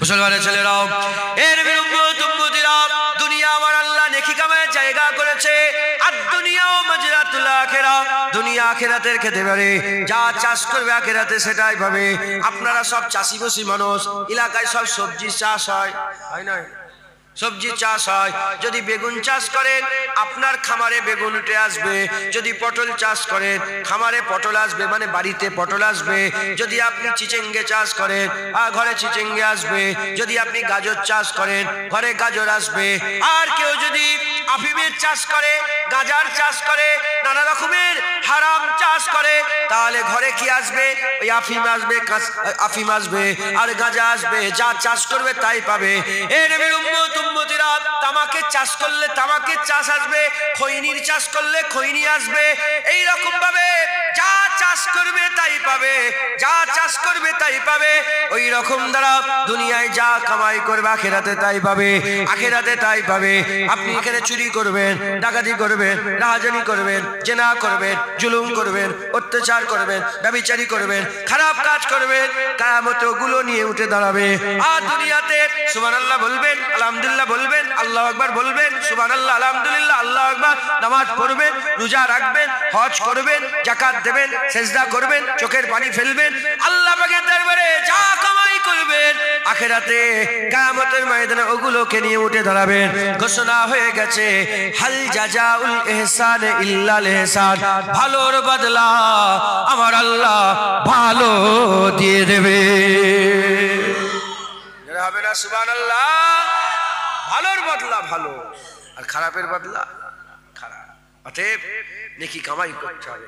মুসলমানের ছেলেরাও, এর উম্মতিরা, দুনিয়া আমার আল্লাহ নেকি কামায়ের জায়গা করেছে। আর দুনিয়াও মাজরাতুল আখিরা, দুনিয়া আখিরাতের খেতে পারে। যা চাষ করবে আখিরাতে সেটাই পাবে। আপনারা সব চাষিবসি মানুষ, এলাকায় সব সবজি চাষ হয়, হয় না? সবজি চাষ হয়। যদি বেগুন চাষ করেন আপনার খামারে বেগুন উঠে আসবে। যদি পটল চাষ করেন খামারে পটল আসবে, মানে বাড়িতে পটল আসবে। যদি আপনি চিচিঙ্গে চাষ করেন ঘরে চিচিঙ্গে আসবে। যদি আপনি গাজর চাষ করেন ঘরে গাজর আসবে। আর কেউ যদি আফিমের চাষ করে, গাঁজার চাষ করে, নানা রকমের হারাম চাষ করে, তাহলে ঘরে কি আসবে? ওই আফিম আসবে, আফিম আসবে আর গাঁজা আসবে। যা চাষ করবে তাই পাবে। এর উম্মতিরা, তামাকের চাষ করলে তামাকের চাষ আসবে, খৈনির চাষ করলে খৈনি আসবে। এই রকম ভাবে যা চাষ করবে তাই পাবে, যা চাষ করবে তাই পাবে। ওই রকম দ্বারা দুনিয়ায় যা কামাই করবে আখিরাতে তাই পাবে, আখিরাতে তাই পাবে। আপনি এখানে চুরি করবেন, ডাকাতি করবেন, রাহাজানি করবেন, জেনা করবেন, জুলুম করবেন, অত্যাচার করবেন, ব্যভিচারী করবেন, খারাপ কাজ করবেন, কিয়ামত ওগুলো নিয়ে উঠে দাঁড়াবে। আর দুনিয়াতে সুবহানাল্লাহ বলবেন, আলহামদুলিল্লাহ বলবেন, আল্লাহু আকবার বলবেন, সুবহানাল্লাহ আলহামদুলিল্লাহ আল্লাহু আকবার, নামাজ পড়বেন, রোজা রাখবেন, হজ করবেন, যাকাত দেবেন, সিজদা করবেন, চোখের পানি ফেলবেন। আল্লাহ পাকের দরবারে যা কামাই করবেন আখিরাতে কিয়ামতের ময়দানে ওগুলোকে নিয়ে উঠে দাঁড়াবেন। ঘোষণা হয়ে গেছে, হাল জাযাউল ইহসান ইল্লাল ইহসান, ভালোর বদলা আমার আল্লাহ ভালো দিয়ে দেবে। হবে না? সুবহানাল্লাহ। ভালোর বদলা ভালো আর খারাপের বদলা খারাপ। অতএব নেকি কামাই করতে হবে।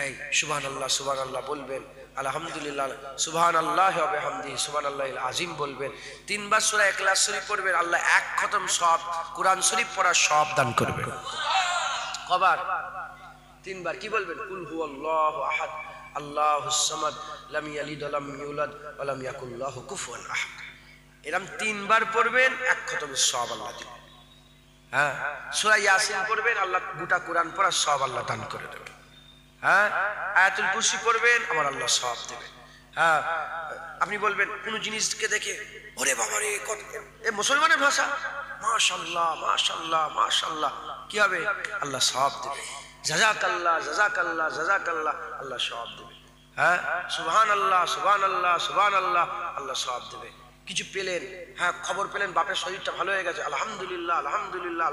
এই সুবহানাল্লাহ সুবহানাল্লাহ বলবেন, আলহামদুলিল্লাহ সুবহানাল্লাহি ওয়া বিহামদিহি সুবহানাল্লাহিল আযীম বলবেন। তিনবার সূরা ইখলাস শরীফ পড়বেন, আল্লাহ এক খতম সব কুরআন শরীফ পড়ার সব দান করবেন। কবার? তিনবার। কি বলবেন? কুল হুয়াল্লাহু আহাদ আল্লাহুস সামাদ লাম ইয়ালিদ ওয়া লাম ইউলাদ ওয়া লাম ইয়াকুল লাহু কুফুয়ান আহাদ। এরকম তিনবার পড়বেন, এক খতম সব আল্লাহ দিবেন। হ্যাঁ, সূরা ইয়াসিন পড়বেন, আল্লাহ গোটা কুরআন পড়ার সব আল্লাহ দান করে দেবেন। হ্যাঁ, আয়াতুল কুরসি পড়বেন, আমার আল্লাহ সব দেবেন। হ্যাঁ, আপনি বলবেন কোন জিনিসকে দেখে, ওরে বাবা রে, কত এ মুসলমানের ভাষা, মাশাআল্লাহ মাশাআল্লাহ মাশাআল্লাহ, কি হবে? আল্লাহ সব দেবে। জাযাকাল্লাহ জাযাকাল্লাহ জাযাকাল্লাহ, আল্লাহ সব দেবে। হ্যাঁ, সুবহানাল্লাহ সুবহানাল্লাহ সুবহানাল্লাহ, আল্লাহ সব দেবে। কিছু পেলেন, হ্যাঁ খবর পেলেন বাপের শরীরটা ভালো হয়ে গেছে, আলহামদুলিল্লাহ আলহামদুলিল্লাহ,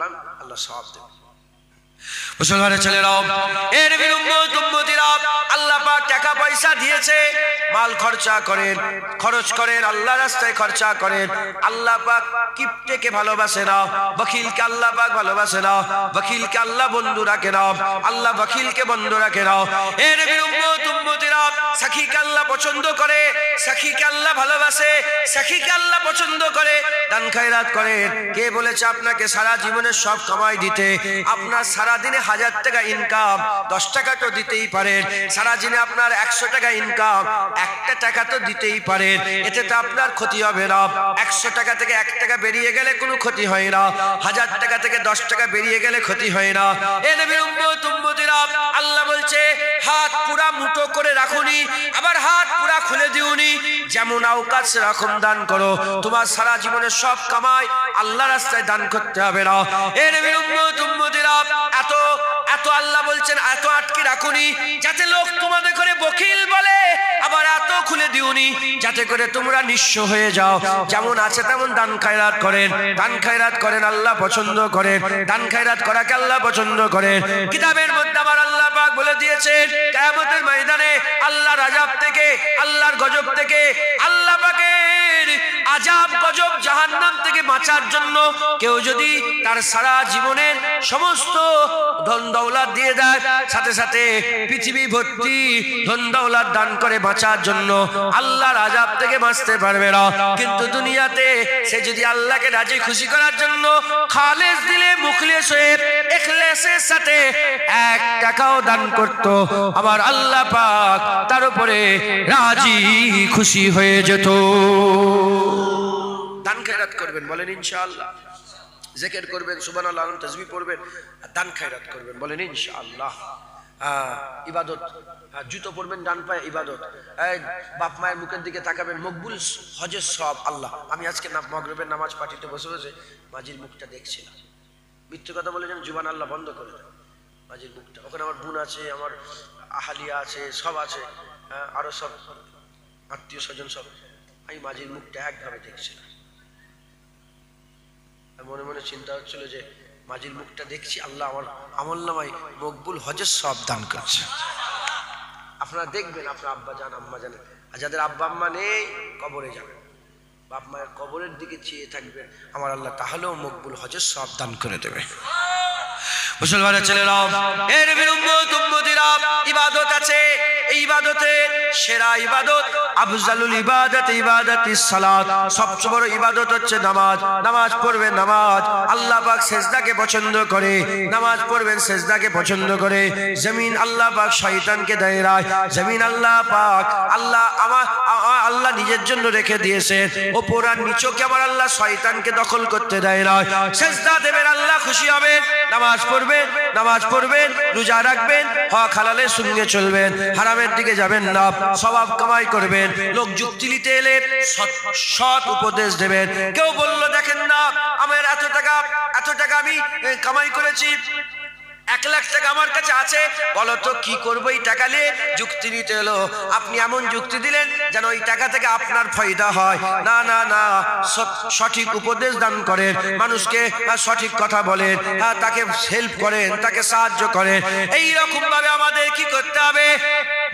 আল্লাহ সব দেবে। মুসলমানের ছেলেরাও, এর উম্মতিরা, আল্লাহ পাক টাকা পয়সা দিয়েছে, মাল খরচা করেন, খরচ করেন, আল্লাহ রাস্তায় খরচা করেন। আল্লাহ পাক কিপটেকে ভালোবাসে না, বখিলকে আল্লাহ পাক ভালোবাসে না, বখিলকে আল্লাহ বন্ধু রাখে না, আল্লাহ বখিলকে বন্ধু রাখে না। এর উম্মতিরা, সাখীকে আল্লাহ পছন্দ করে, সাখীকে আল্লাহ ভালোবাসে, সাখীকে আল্লাহ পছন্দ করে। দান খয়রাত করেন। কে বলেছে আপনাকে সারা জীবনের সব কামাই দিতে? আপনার সারা দিনে 1000 টাকা ইনকাম, 10 টাকা তো দিতেই পারেন। সারা দিনে আপনার 100 টাকা ইনকাম, 1 টাকা তো দিতেই পারেন। এতে তো আপনার ক্ষতি হবে না। 100 টাকা থেকে 1 টাকা বেরিয়ে গেলে কোনো ক্ষতি হয় না, 1000 টাকা থেকে 10 টাকা বেরিয়ে গেলে ক্ষতি হয় না। এ নবীর উম্মতিরা, আল্লাহ বলছে হাত পুরা মুঠো করে রাখুনি, আবার হাত পুরা খুলে দিওনি। যেমন আওকাত সেরকম দান করো। তোমার সারা জীবনের সব কামাই আল্লাহ রাস্তায় দান করতে হবে না। এ নবীর উম্মতিরা, এত এত আল্লাহ বলছেন এত আটকে রাখুনি যাতে লোক তোমাদের করে বকিল বলে, আবার এত খুলে দিওনি যাতে করে তোমরা নিঃস্ব হয়ে যাও। যেমন আছে তেমন দান খয়রাত করেন, দান খয়রাত করেন, আল্লাহ পছন্দ করেন। দান খয়রাত করাকে আল্লাহ পছন্দ করেন। কিতাবের মধ্যে আবার আল্লাহ পাক বলে দিয়েছেন, কিয়ামতের ময়দানে আল্লাহর আযাব থেকে, আল্লাহর গজব থেকে, আল্লাহ পাকের আযাব গজব জাহান্নাম থেকে বাঁচার জন্য কেউ যদি তার সারা জীবনের সমস্ত ধন দৌলত দিয়ে দেয়, সাথে সাথে পৃথিবী ভর্তি ধন দৌলত দান করে বাঁচার জন্য, আল্লাহর আযাব থেকে বাঁচতে পারবে না। কিন্তু দুনিয়াতে সে যদি আল্লাহকে রাজি খুশি করার জন্য খালেস দিলে, মুখলেস হয়ে ইখলাসের সাথে 1 টাকাও দান করত, আবার আল্লাহ পাক তার উপরে রাজি খুশি হয়ে যেত। দান খয়রাত করবেন, বলেন ইনশাআল্লাহ। জিকির করবেন, সুবহানাল্লাহ, তাসবিহ পড়বেন, দান খয়রাত করবেন, বলেন ইনশাআল্লাহ। ইবাদত, জুতো পরবেন ডান পায়ে ইবাদত, বাপ মায়ের মুখের দিকে তাকাবেন মকবুল হজের সব আল্লাহ। আমি আজকে মাগরিবের নামাজ পাঠিতে বসে বসে মাঝির মুখটা দেখছিলাম, মিথ্যে কথা বলে যেন জুবান আল্লাহ বন্ধ করে দেয় মাঝির মুখটা। ওখানে আমার বোন আছে, আমার আহালিয়া আছে, সব আছে, আরো সব আত্মীয় স্বজন সব। আমি মাঝির মুখটা একভাবে দেখছিলাম, মনে মনে চিন্তা হচ্ছিল যে মাঝির মুখটা দেখছি, আল্লাহ আমার আমলনামায় মকবুল হজের সব দান করছে। আপনারা দেখবেন আপনার আব্বা জান আম্মা জান, আর যাদের আব্বা আম্মা নেই কবরে যাবেন, বাপ মায়ের কবরের দিকে চেয়ে থাকবেন, আমার আল্লাহ তাহলেও মকবুল হজের সব দান করে দেবে। মুসলমানের ছেলেরা, এর বিরুম্মত উম্মতিরা, ইবাদত আছে, এই ইবাদতের সেরা ইবাদত আফজালুল ইবাদত ইবাদাতিস সালাত, সবচেয়ে বড় ইবাদত হচ্ছে নামাজ। নামাজ পড়বেন, নামাজ আল্লাহ পাক সেজদাকে পছন্দ করে, নামাজ পড়বেন সেজদাকে পছন্দ করে। জমিন আল্লাহ পাক শয়তানকে দেয় রায়, জমিন আল্লাহ পাক আল্লাহ নিজের জন্য রেখে দিয়েছেন, ওপর আর নিচকে আমার আল্লাহ শয়তানকে দখল করতে দেয় না। সেজদা দেবেন, আল্লাহ খুশি হবে। নামাজ পড়বেন, নামাজ পড়বেন, রোজা রাখবেন, হক হালালের সঙ্গে চলবেন, হারামের দিকে যাবেন না, সওয়াব কামাই করবেন। লোক যুক্তি নিতে এলে সৎ উপদেশ দেবেন। কেউ বলল দেখেন না আমার এত টাকা আমি কামাই করেছি, 1 লাখ টাকা আমার কাছে আছে, বলো তো কি করবো এই টাকা নিয়ে? যুক্তি নিতে এলো, আপনি এমন যুক্তি দিলেন যেন ওই টাকা থেকে আপনার ফায়দা হয়। না না না, সঠিক উপদেশ দান করেন, মানুষকে সঠিক কথা বলেন, তাকে হেল্প করেন, তাকে সাহায্য করেন। এইরকম ভাবে আমাদের কি করতে হবে?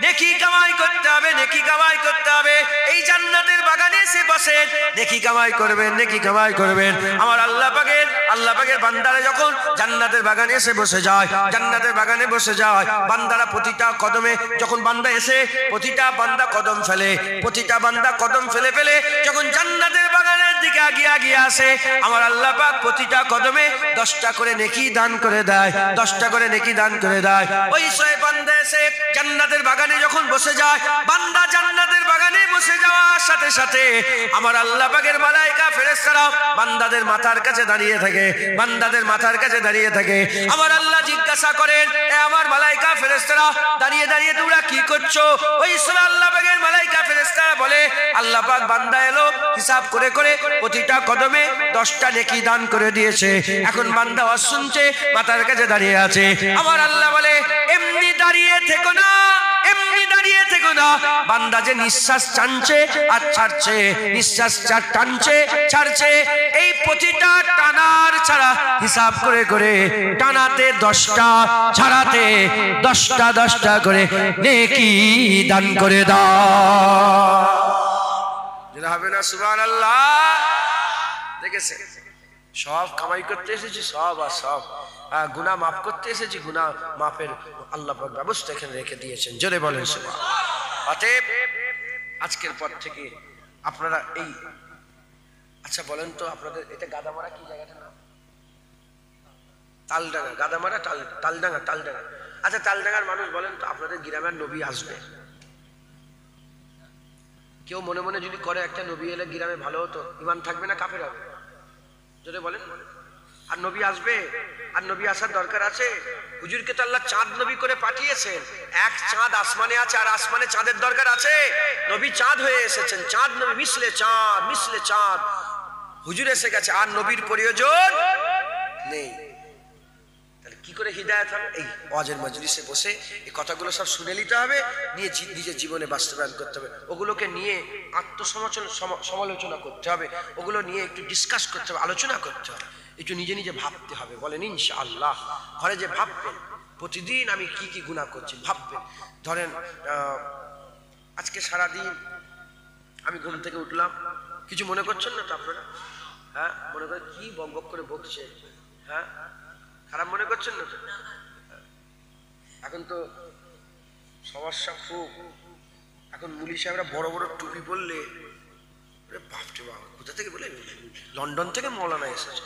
নেকি কামাই করতে হবে, নেকি কামাই করতে হবে। এই জান্নাতের বাগানে এসে বসেন, নেকি কামাই করবেন, নেকি কামাই করবেন। আমার আল্লাহ পাকের বান্দারা যখন জান্নাতের বাগানে এসে বসে যায়, জান্নাতের বাগানে বসে যায়, বান্দারা প্রতিটা কদমে যখন বান্দা এসে প্রতিটা বান্দা কদম ফেলে, প্রতিটা বান্দা কদম ফেলে ফেলে যখন জান্নাতের বাগানের দিকে আগিয়ে আসে, আমার আল্লাহ পাক প্রতিটা কদমে 10টা করে নেকি দান করে দেয়, 10টা করে নেকি দান করে দেয়। ওই সে বান্দা এসে জান্নাতের বাগানে যখন বসে যায়, বান্দা জান্নাতের বাগানে বসে যাওয়ার সাথে সাথে আমার আল্লাহ পাকের মালায়েকা ফেরেশতারা বান্দাদের মাথার কাছে দাঁড়িয়ে থাকে, বান্দাদের মাথার কাছে দাঁড়িয়ে থাকে। আমার আল্লাহ জিজ্ঞাসা করেন, এ আমার মালায়েকা ফেরেশতারা দাঁড়িয়ে দাঁড়িয়ে তোমরা কি করছো? ওই সময় আল্লাহ পাকের মালায়েকা ফেরেশতারা বলে, আল্লাহ পাক বান্দা এলো, হিসাব করে করে প্রতিটা কদমে 10টা নেকি দান করে দিয়েছে। এখন বান্দা ওয়াজ শুনছে, মাথার কাছে দাঁড়িয়ে আছে। আমার আল্লাহ বলে, এমনি দাঁড়িয়ে থেকো না, এমনি দাঁড়িয়ে থেকো না। বান্দা যে নিঃশ্বাস টানছে আর ছাড়ছে, নিঃশ্বাস টানছে ছাড়ছে, এই প্রতিটা টানার ছাড়া হিসাব করে করে টানাতে 10টা, ছাড়াতে 10টা করে নেকি দান করে দাও। যেটা হবে না সুবহানাল্লাহ। দেখেছেন, সব কামাই করতে এসেছি, সব আর সব গুনাহ মাফ করতে এসেছি, গুনাহ মাফের আল্লাহ পাক ব্যবস্থা এখানে রেখে দিয়েছেন। জোরে বলেন সুবহানাল্লাহ। অতএব আজকের পর থেকে আপনারা এই, আচ্ছা বলেন তো আপনাদের এটা গাদামারা কি জায়গাটা নাম? তালডাঙ্গা, গাদামারা তালডাঙ্গা। আচ্ছা তালডাঙ্গার মানুষ বলেন তো আপনাদের গ্রামের নবী আসবে? কেউ মনে মনে যদি করে একটা নবী এলে গ্রামে ভালো হতো, ঈমান থাকবে না কাফের হবে? যদি বলেন আর নবী আসবে, আর নবী আসার দরকার আছে। হুজুরকে তো আল্লাহ চাঁদ নবী করে পাঠিয়েছেন, এক চাঁদ আসমানে আছে আর আসমানে চাঁদের দরকার আছে। নবী চাঁদ হয়ে এসেছেন, চাঁদ নবী মিশলে চাঁদ হুজুর এসে গেছে, আর নবীর প্রয়োজন নেই। তাহলে কি করে হিদায়াত হবে? এই ওয়াজের মজলিসে বসে এই কথাগুলো সব শুনে নিতে হবে, নিয়ে নিজের জীবনে বাস্তবায়ন করতে হবে। ওগুলোকে নিয়ে সমালোচনা করতে হবে, ওগুলো নিয়ে একটু ডিসকাস করতে হবে, আলোচনা করতে হবে, একটু নিজে নিজে ভাবতে হবে। বলেন ইনশাআল্লাহ। ঘরে যে ভাববেন প্রতিদিন আমি কি কি গুনাহ করছি, ভাববেন। ধরেন আজকে সারাদিন আমি ঘুম থেকে উঠলাম, কিছু মনে করছেন না তো আপনারা? হ্যাঁ, মনে করে কি বকবক করে বকছে, হ্যাঁ খারাপ মনে করছেন না তো? এখন তো সমস্যা খুব। এখন মুলি সাহেবরা বড় বড় টুপি পরলে বাপরে বাপ, কোথা থেকে বলে? লন্ডন থেকে মৌলানা এসেছে।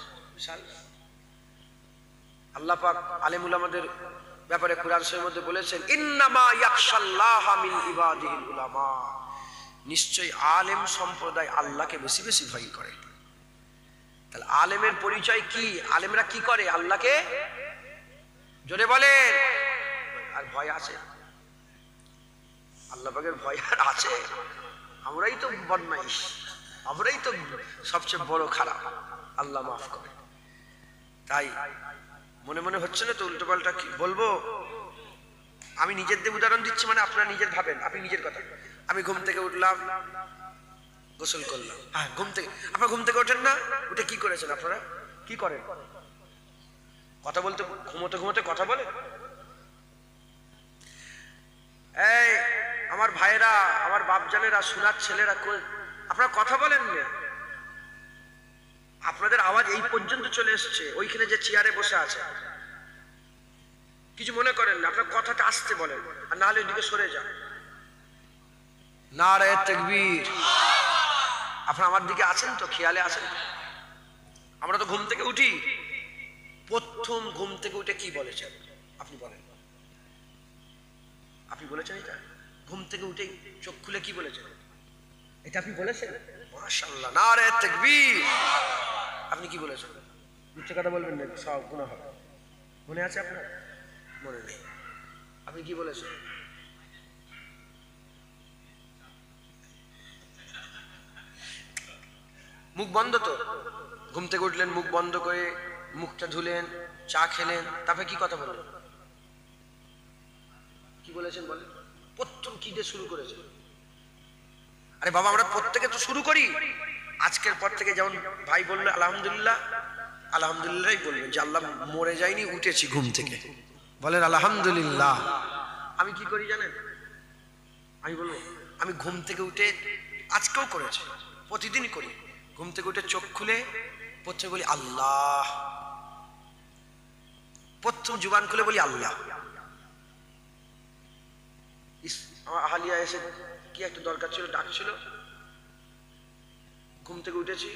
আল্লাহ পাক আলেম উলামাদের ব্যাপারে কুরআন শরীফের মধ্যে বলেছেন, ইন্নামা ইয়াখশাল্লাহা মিন ইবাদিহিল উলামা, নিশ্চয়ই আলেম সম্প্রদায় আল্লাহকে বেশি বেশি ভয় করে। তাহলে আলেমের পরিচয় কি? আলেমরা কি করে? আল্লাহকে, জোরে বলেন, আর ভয় আছে? আল্লাহ পাকের ভয় আর আছে? আমরাই তো বদমাইশ, আমরাই তো সবচেয়ে বড় খারাপ। আল্লাহ মাফ করে। তাই মনে মনে হচ্ছে না তো উল্টো পাল্টা কি বলবো? আমি নিজের দিয়ে উদাহরণ দিচ্ছি, মানে আপনারা নিজের ভাবেন, আপনি নিজের কথা। আমি ঘুম থেকে উঠলাম, গোসল করলাম। হ্যাঁ, ঘুম থেকে আপনারা ঘুম থেকে ওঠেন না? উঠে কি করেছেন? আপনারা কি করেন? কথা বলতে, ঘুমোতে ঘুমোতে কথা বলে? এই আমার ভাইয়েরা, আমার বাপজানেরা, সোনার ছেলেরা, আপনারা কথা বলেন না? আপনাদের আওয়াজ এই পর্যন্ত চলে এসছে, ওইখানে যে চেয়ারে বসে আছে। কিছু মনে করেন না, আপনার কথাটা আসতে বলেন, আর নাহলে ওইদিকে সরে যান। নারে তাকবীর। আপনারা আমার দিকে আছেন তো? খেয়ালে আছেন? আমরা তো ঘুম থেকে উঠি, প্রথম ঘুম থেকে উঠে কি বলেছেন? আপনি বলেন। আপনি বলেছেন এটা? ঘুম থেকে উঠে চোখ খুলে কি বলেছেন? এটা আপনি বলেছেন? মাশাআল্লাহ, নারে তাকবীর। আপনি কি বলেছেন? মিথ্যে কথা বলবেন না, সব গুনাহ হবে। মনে আছে আপনার? মনে নেই। আপনি কি বলেছেন? মুখ বন্ধ তো? ঘুম থেকে উঠলেন, মুখ বন্ধ করে মুখটা ধুলেন, চা খেলেন, তারপরে কি কথা বললেন? কি বলেছেন বলেন? প্রথম কি দিয়ে শুরু করেছেন? আরে বাবা, আমরা প্রত্যেকে তো শুরু করি। আজকের পর থেকে যেমন ভাই বললো আলহামদুলিল্লাহ, আলহামদুলিল্লাহই বলবেন যে আল্লাহ মরে যায়নি, উঠেছি ঘুম থেকে, বলেন আলহামদুলিল্লাহ। আমি কি করি জানেন? আমি বলবো, আমি ঘুম থেকে উঠে, আজকেও করেছি, প্রতিদিনই করি, ঘুম থেকে উঠে চোখ খুলে প্রথমে বলি আল্লাহ। প্রথম জুবান খুলে বলি আল্লাহ। আমার আহালিয়া এসে কি একটা দরকার ছিল, ডাকছিল, ঘুম থেকে উঠেছি,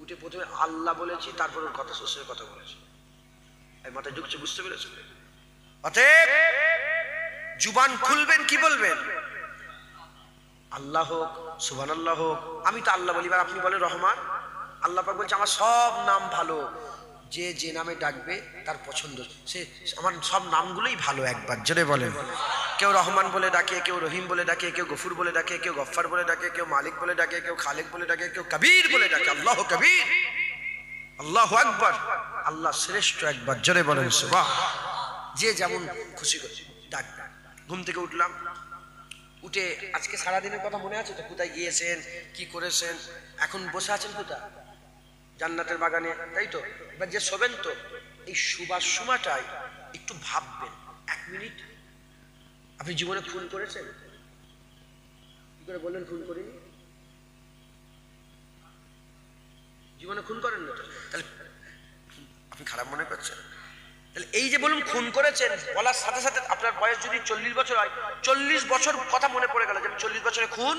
উঠে প্রথমে আল্লাহ বলেছি, তারপর ওর কথা শ্বশুরের কথা বলেছি। এই মাথায় ঢুকছে, বুঝতে পেরেছ? অতএব জুবান খুলবেন, কি বলবেন? আল্লাহ হোক, সুবহানাল্লাহ হোক। আমি তো আল্লাহ বলি, আর আপনি বলেন রহমান। আল্লাহ পাক বলছে আমার সব নাম ভালো, যে যে নামে ডাকবে তার পছন্দ, সে আমার সব নামগুলোই ভালো। একবার জোরে বলেন। কেউ রহমান বলে ডাকে, কেউ রহিম বলে ডাকে, কেউ গফুর বলে ডাকে, কেউ গফফার বলে ডাকে, কেউ মালিক বলে ডাকে, কেউ খালেক বলে ডাকে, কেউ কবির বলে ডাকে। আল্লাহ কবির, আল্লাহু আকবার, আল্লাহ শ্রেষ্ঠ। একবার জোরে বলেন সুবহান। যে যেমন খুশি করে ডাকবে। ঘুম থেকে উঠলাম, উঠে আজকে সারাদিনের কথা মনে আছে তো? কোথায় গিয়েছেন, কি করেছেন? এখন বসে আছেন কোথায়? জান্নাতের বাগানে, তাই তো? এবার যে শোবেন তো, এই শুবার সময়টাই একটু ভাববেন 1 মিনিট, আপনি জীবনে খুন করেছেন? কি করে বললেন খুন করিনি? জীবনে খুন করেন না তো? তাহলে আপনি খারাপ মনে করছেন? তাহলে এই যে বলুন খুন করেছেন, বলার সাথে সাথে আপনার বয়স যদি 40 বছর হয়, 40 বছর কথা মনে পড়ে গেল যে আমি 40 বছরে খুন।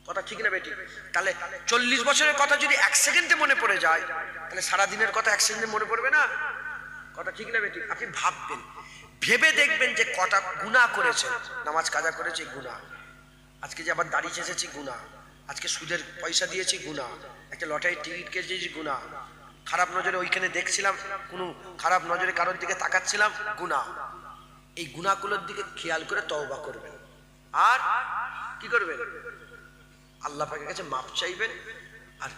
কথা ঠিক না বেটি? তাহলে 40 বছরের কথা যদি 1 সেকেন্ডে মনে পড়ে যায়, তাহলে সারা দিনের কথা 1 সেকেন্ডে মনে পড়বে না? কথা ঠিক না বেটি? আপনি ভাববেন, ভেবে দেখবেন যে কটা গুনাহ করেছেন। নামাজ কাজা করেছি, গুনাহ। আজকে যে আবার দাড়ি চেঁচেছি, গুনাহ। আজকে সুদের পয়সা দিয়েছি, গুনাহ। একটা লটারির টিকিট কেটেছি, গুনাহ। খারাপ নজরে ওইখানে দেখছিলাম, কোনো খারাপ নজরে কারোর দিকে তাকাচ্ছিলাম, গুনাহ। এই গুনাহগুলোর দিকে খেয়াল করে তওবা করবেন, আর কি করবেন? আল্লাহ পাকের কাছে মাপ চাইবেন। আর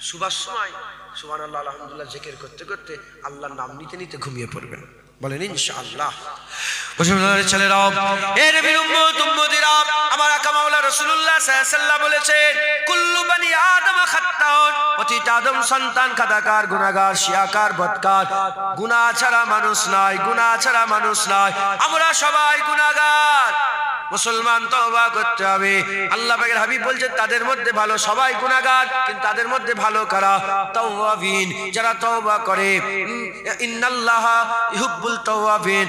শুবার সময় সুবহানাল্লাহ আলহামদুলিল্লাহ জিকির করতে করতে আল্লাহর নাম নিতে নিতে ঘুমিয়ে পড়বেন। বলেন ইনশাআল্লাহ। মুসলমানের ছেলেরাও, এ নবীর উম্মত উম্মতিরা, আমার আকা মাওলা রাসূলুল্লাহ সাল্লাল্লাহু আলাইহি ওয়াসাল্লাম বলেছেন, কুল্লু বনি আদম খাত্তাউন, প্রতিটা আদম সন্তান খাতাকার, গুনাহগার, শিয়াকার, বদকার। গুনাহ ছাড়া মানুষ নাই, গুনাহ ছাড়া মানুষ নাই। আমরা সবাই গুনাহগার। মুসলমান তওবা করতে হবে। আল্লাহ পাকের হাবিব বলছেন তাদের মধ্যে ভালো, সবাই গুনাহগার, কিন্তু তাদের মধ্যে ভালো কারা? তাওয়াবিন, যারা তওবা করে। ইন্নাল্লাহা ইউহিব্বুল তাওয়াবিন,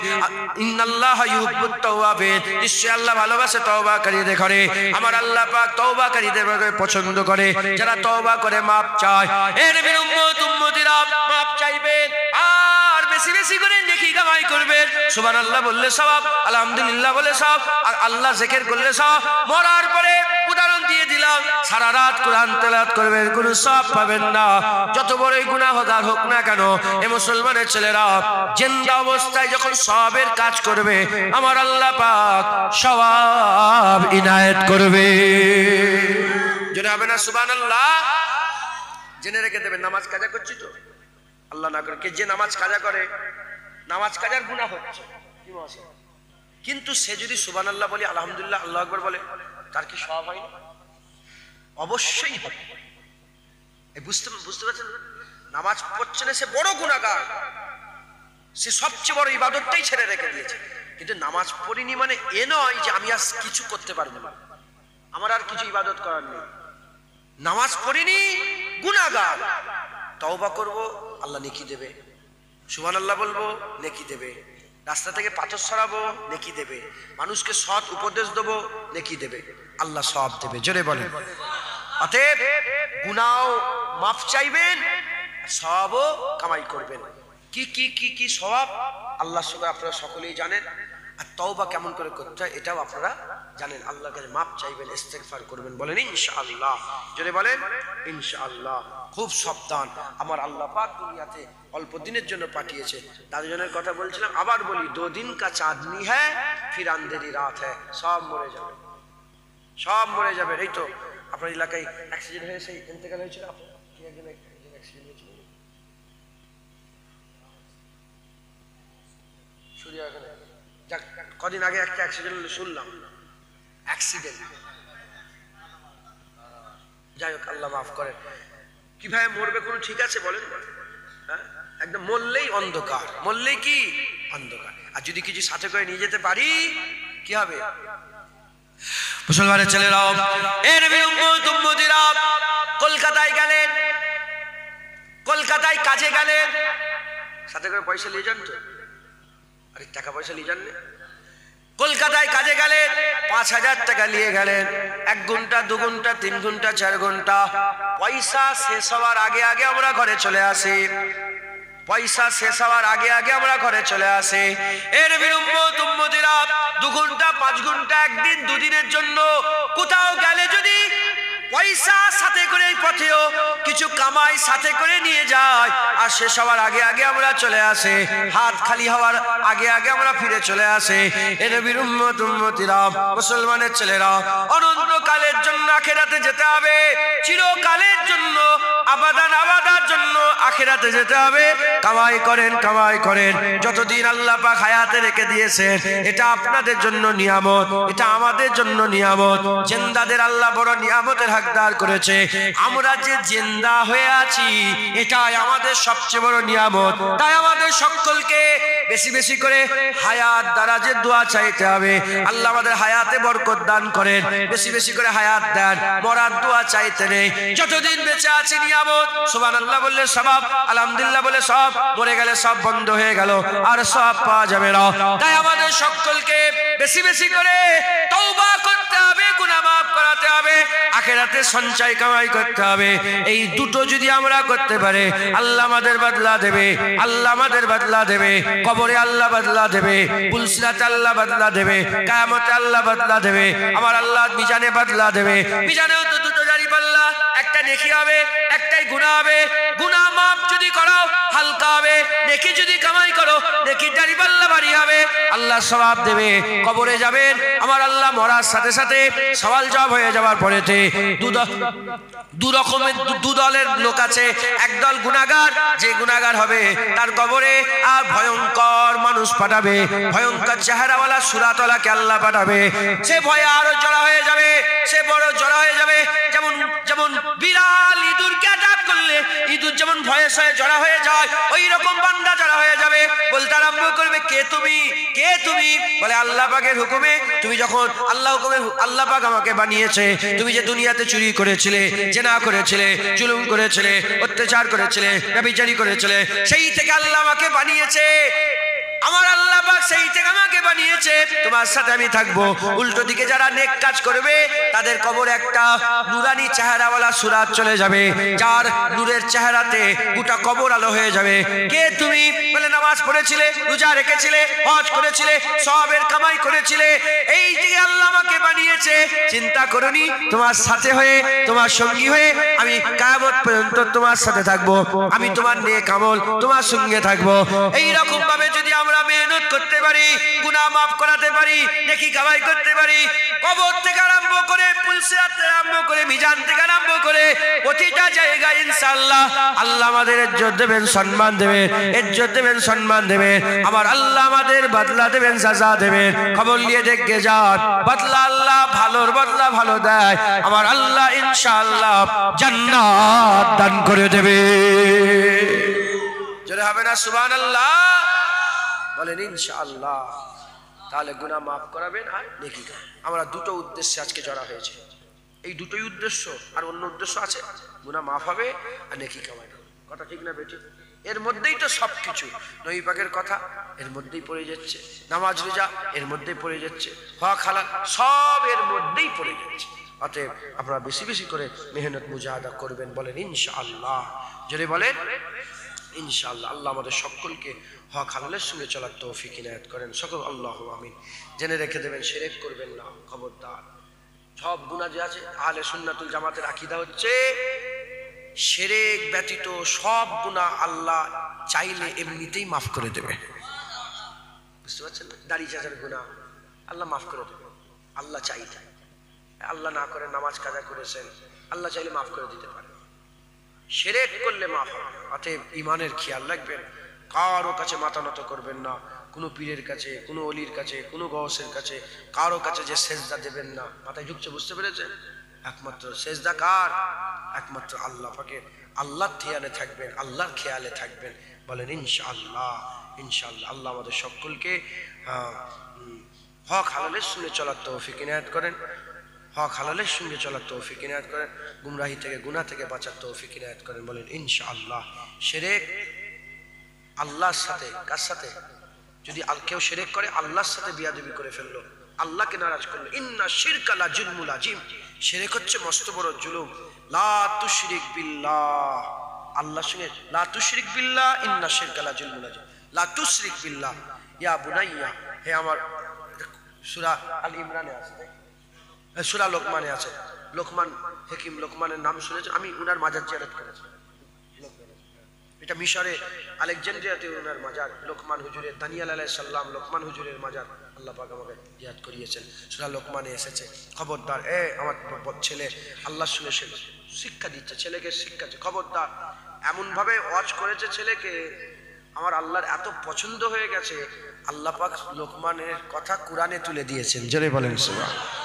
ইন্নাল্লাহা ইউহিব্বুত তাওয়াবিন, নিশ্চয় আল্লাহ ভালোবাসে তওবাকারীদের। করে আমার আল্লাহ পাক তওবাকারীদের পছন্দ করে, যারা তওবা করে মাপ চায়। এ নবীর উম্মত উম্মতিরা, মাপ চাইবেন, আর বেশি বেশি করে নেকি কামাই করবেন। সুবহানাল্লাহ বললে সওয়াব, আলহামদুলিল্লাহ বলে সওয়াব, আর আল্লাহ জিকির করলে সওয়াব। মরার পরে উদাহরণ দিয়ে দিলাম, দিলাম সারা রাত কোরআন তেলাওয়াত করবেন, কোনো সওয়াব পাবেন না। যত বড়ই গুনাহগার হোক না কেন, এ মুসলমানের ছেলেরা জিন্দা অবস্থায় যখন সওয়াবের কাজ করবে, আমার আল্লাহ পাক সওয়াব ইনায়েত করবে। জোরে হবে না সুবহানাল্লাহ? জেনে রেখে দেবেন, নামাজ কাজা করছি তো আল্লাহ না করে, কে যে নামাজ কাজা করে, নামাজ কাজার গুনাহ হচ্ছে, কিন্তু সে যদি সুবহানাল্লাহ বলে, আলহামদুলিল্লাহ, আল্লাহু আকবার বলে, তার কি সওয়াব হয় না? অবশ্যই হবে। বুঝতে পারছেন? নামাজ পড়ছে না, সে বড় গুনাহগার, সে সবচেয়ে বড় ইবাদতটাই ছেড়ে রেখে দিয়েছে। কিন্তু নামাজ পড়িনি মানে এ নয় যে আমি আর কিছু করতে পারবো না, আমার আর কিছু ইবাদত করার নেই। নামাজ পড়িনি, গুনাহগার, তওবা করব, আল্লাহ নেকি দেবে। সুবহানাল্লাহ বলবো, নেকি দেবে। রাস্তা থেকে পাথর সরাবো, নেকি দেবে। মানুষকে সৎ উপদেশ দেবো, নেকি দেবে। আল্লাহ সওয়াব দেবে। জোরে বলেন। অতএব গুনাহ মাফ চাইবেন, সওয়াবও কামাই করবেন। কি কি কি কি সওয়াব আল্লাহর সঙ্গে আপনারা সকলেই জানেন। আর তওবা কেমন করে করতে হয় এটাও আপনারা জানেন। আল্লাহর কাছে মাফ চাইবেন, ইস্তেগফার করবেন। বলেন ইনশাআল্লাহ। জোরে বলেন ইনশাআল্লাহ। খুব সাবধান, আমার আল্লাহ পাক দুনিয়াতে অল্প দিনের জন্য পাঠিয়েছে। দাদুজনের কথা বলছিলাম, আবার বলি, 2 दिन का चांदनी है फिर अंधेरी रात है। সব মরে যাবে, সব মরে যাবে। এই তো আপনার এলাকায় অ্যাক্সিডেন্ট হয়ে সেই ইন্তেকাল হয়েছিল, কি একজন অ্যাক্সিডেন্ট হয়েছিল সুরিয়াখানে। যাক, কদিন আগে একটা অ্যাক্সিডেন্ট শুনলাম, অ্যাক্সিডেন্ট। যাই হোক, আল্লাহ মাফ করে। কিভাবে মরবে কোনো ঠিক আছে বলেন? হ্যাঁ, একদম মরলেই অন্ধকার, মরলেই কি অন্ধকার। আর যদি কিছু সাথে করে নিয়ে যেতে পারি কি হবে? মুসলমানের ছেলেরাও, এর উম্মতিরা কলকাতায় গেলেন, কলকাতায় কাজে গেলেন, সাথে করে পয়সা নিয়ে যান তো? আরে টাকা পয়সা নিয়ে যান না? কলকাতায় কাজে গেলেন, 5000 টাকা নিয়ে গেলেন। 1 ঘন্টা 2 ঘন্টা 3 ঘন্টা 4 ঘন্টা, পয়সা শেষ হওয়ার আগে আগে আমরা ঘরে চলে আসি। পয়সা শেষ হওয়ার আগে আগে আমরা ঘরে চলে আসি। এর উম্মতিরা 2 ঘন্টা 5 ঘন্টা, 1 দিন 2 দিনের জন্য কোথাও গেলে যদি পয়সা সাথে করে পথেও কিছু কামাই সাথে করে নিয়ে যায়, আর শেষ হওয়ার আগে আগে আমরা চলে আসে, হাত খালি হওয়ার আগে আগে আমরা ফিরে চলে আসে। এ নবীর উম্মতিরা, মুসলমানের ছেলেরা, অনন্তকালের জন্য আখিরাতে যেতে হবে, চিরকালের জন্য, আবাদান আবাদার জন্য আখিরাতে যেতে হবে। কামাই করেন, কামাই করেন, যতদিন আল্লাহ পাক হায়াতে রেখে দিয়েছেন, এটা আপনাদের জন্য নিয়ামত, এটা আমাদের জন্য নিয়ামত। জিন্দাদের আল্লাহ বড় নিয়ামতের হকদার করেছে। আমরা যে জিন্দা হয়ে আছি, এটাই আমাদের সবচেয়ে বড় নিয়ামত। তাই আমাদের সকলকে বেশি বেশি করে হায়াত দ্বারা যে দোয়া চাইতে হবে, আল্লাহ আমাদের হায়াতে বরকত দান করেন, বেশি বেশি করে হায়াত দেন। মরার দোয়া চাইতে নেই, যতদিন বেঁচে আছি নিয়ামত। সুবহানাল্লাহ বললে সওয়াব, আলহামদুলিল্লাহ বলে সওয়াব, মরে গেলে সব বন্ধ হয়ে গেল, আর সওয়াব পাওয়া যাবে না। তাই আমাদের সকলকে বেশি বেশি করে তওবা করতে হবে, গুনাহ মাফ করাতে হবে, আখিরাতে সঞ্চয় কামাই করতে হবে। এই দুটো যদি আমরা করতে পারি, আল্লাহ আমাদের বদলা দেবে, আল্লাহ আমাদের বদলা দেবে। কবরে আল্লাহ বদলা দেবে, পুলসিরাতে আল্লাহ বদলা দেবে, কিয়ামতে আল্লাহ বদলা দেবে, আমার আল্লাহ মিজানে বদলা দেবে। মিজানেও তো দুটো জারি পাল্লা, একটা নেকি হবে, একটাই গুনাহ হবে। গুনাহ মাফ যদি করো হালকা হবে, নেকি যদি কামাই করো নেকির জারি পাল্লা ভারী হবে, আল্লাহ সওয়াব দেবে। কবরে যাবেন, আমার আল্লাহ মরার সাথে সাথে সওয়াল জবাব হয়ে যাওয়ার পরেতে দু রকমের দু দলের লোক আছে। একদল গুনাহগার, যে গুনাহগার হবে তার কবরে আর ভয়ঙ্কর মানুষ পাঠাবে, ভয়ঙ্কর চেহারাওয়ালা সুরাতওয়ালাকে আল্লাহ পাঠাবে। সে ভয়ে আরো জড়া হয়ে যাবে, সে বড় জড়া হয়ে যাবে। যেমন যেমন বিড়াল ইঁদুরকে অ্যাটাক করলে ইঁদুর যেমন ভয়ে সয়ে জড়া হয়ে যায়, ওই রকম বান্দা জড়া হয়ে যাবে। বলতে আরম্ভ করবে, কে তুমি, কে তুমি? বলে আল্লাহ পাকের হুকুমে, তুমি যখন আল্লাহ হুকুমে, আল্লাহ পাক আমাকে বানিয়েছে। তুমি যে দুনিয়াতে চুরি করেছিলে, জেনা করেছিলে, জুলুম করেছিলে, অত্যাচার করেছিলে, ব্যভিচারী করেছিলে, সেই থেকে আল্লাহ আমাকে বানিয়েছে। আমার আল্লাহ পাক সেই থেকে আমাকে বানিয়েছে, তোমার সাথে আমি থাকবো। উল্টো দিকে যারা নেক কাজ করবে তাদের কবর একটা নুরানি চেহারাওয়ালা সুরাত চলে যাবে, যার নূরের চেহারাতে গোটা কবর আলো হয়ে যাবে। কে তুমি? বলে নামাজ পড়েছিলে, রোজা রেখেছিলে, হজ করেছিলে, সওয়াবের কামাই করেছিলে। এই যে আল্লাহ আমাকে বানিয়েছে, চিন্তা করনি তোমার সাথে হয়ে, তোমার সঙ্গী হয়ে আমি কিয়ামত পর্যন্ত তোমার সাথে থাকবো। আমি তোমার নেক আমল তোমার সঙ্গে থাকবো। এই রকম ভাবে যদি আমরা মেহনত করতে পারি, গুনাহ মাফ করাতে পারি, নেকি কামাই করতে পারি, কবর থেকে আরম্ভ করে পুলসিরাত থেকে আরম্ভ করে মিজান থেকে আরম্ভ করে প্রতিটা জায়গায় ইনশাআল্লাহ আল্লাহ আমাদের ইজ্জত দেবেন, সম্মান দেবেন, ইজ্জত দেবেন, সম্মান দেবেন। আমার আল্লাহ আমাদের বদলা দেবেন, সাজা দেবেন। খবর নিয়ে দেখে যান, বদলা আল্লাহ ভালোর বদলা ভালো দেয়। আমার আল্লাহ ইনশাআল্লাহ জান্নাত দান করে দেবে। জোরে হবে না সুবহানাল্লাহ? বলেন ইনশাআল্লাহ। তাহলে গুনাহ মাফ করাবেন আর নেকি কামাই। আমরা দুটো উদ্দেশ্যে আজকে জড়া হয়েছে, এই দুটোই উদ্দেশ্য। আর অন্য উদ্দেশ্য আছে, গুনাহ মাফ হবে আর নেকি কামাই হবে। কথা ঠিক না বেটি? এর মধ্যেই তো সবকিছু। নবী পাকের কথা এর মধ্যেই পড়ে যাচ্ছে, নামাজ রোজা এর মধ্যেই পড়ে যাচ্ছে, হক হালাল সব এর মধ্যেই পড়ে যাচ্ছে। অতএব আপনারা বেশি বেশি করে মেহনত মুজাহাদা করবেন। বলেন ইনশাআল্লাহ। জোরে বলেন ইনশাআল্লাহ। আল্লাহ আমাদের সকলকে হক হালালের সঙ্গে চলার তৌফিক ইনায়াত করেন সকল। আল্লাহু আমিন। জেনে রেখে দেবেন, শিরক করবেন না, খবরদার। সব গুনাহ যে আছে, আহলে সুন্নাতুল জামাতের আকীদা হচ্ছে শিরক ব্যতীত সব গুনাহ আল্লাহ চাইলে এমনিতেই মাফ করে দেবে। বুঝতে পারছেন? দাড়ি চাচার গুনাহ আল্লাহ মাফ করে দেবে, আল্লাহ চাইলে। আল্লাহ না করে নামাজ কাজা করেছেন, আল্লাহ চাইলে মাফ করে দিতে পারে। শিরক করলে মাফ হবে। অতএব ঈমানের খেয়াল রাখবেন, কারো কাছে মাথা নত করবেন না, কোনো পীরের কাছে, কোনো অলির কাছে, কোনো গওসের কাছে, কারো কাছে যে সেজদা দেবেন না। মাথায় ঢুকছে? বুঝতে পেরেছেন? একমাত্র সেজদা কার? একমাত্র আল্লাহ পাকের। আল্লাহর ধ্যানে থাকবেন, আল্লাহর খেয়ালে থাকবেন। বলেন ইনশাআল্লাহ। ইনশাআল্লাহ আল্লাহ আমাদের সকলকে হক হালালের সঙ্গে চলার তৌফিক ইনায়াত করেন, হক হালালের সঙ্গে চলার তৌফিক ইনায়াত করেন, গুমরাহি থেকে গুনাহ থেকে বাঁচার তৌফিক ইনায়াত করেন। বলেন ইনশাআল্লাহ। শিরক আল্লাহর সাথে, কার সাথে? যদি কেউ শিরক করে আল্লাহর সাথে বিয়াদবি করে ফেললো, আল্লাহকে নারাজ করলো। ইন্না শিরকা লা জুলমুল আযীম। শিরক হচ্ছে মস্ত বড় জুলুম। লা তুশরিক বিল্লাহ। আল্লাহর সঙ্গে লা তুশরিক বিল্লাহ, ইন্না শিরকা লা জুলমুল আযীম। লা তুশরিক বিল্লাহ ইয়া বুনাইয়া। হে আমার, সূরা আল ইমরানে আছে, সূরা লোকমানে আছে। লোকমান হাকিম, লোকমানের নাম শুনেছেন? আমি উনার মাজার জিয়ারত করেছি। এটা মিশরে আলেকজান্দ্রিয়াতে উনার মাজার। লোকমান হুজুরের, দানিয়াল আলাইহিস সালাম লোকমান হুজুরের মাজার আল্লাহ পাক আমাকে জিয়ারত করিয়েছেন। সূরা লোকমানে এসেছে, খবরদার আমার ছেলে আল্লাহর সঙ্গে শিক্ষা দিচ্ছে, ছেলেকে শিক্ষাচ্ছে, খবরদার। এমন ভাবে ওয়াজ করেছে ছেলেকে, আমার আল্লাহর এত পছন্দ হয়ে গেছে, আল্লাহ পাক লোকমানের কথা কোরআনে তুলে দিয়েছেন। জোরে বলেন সুবহানাল্লাহ।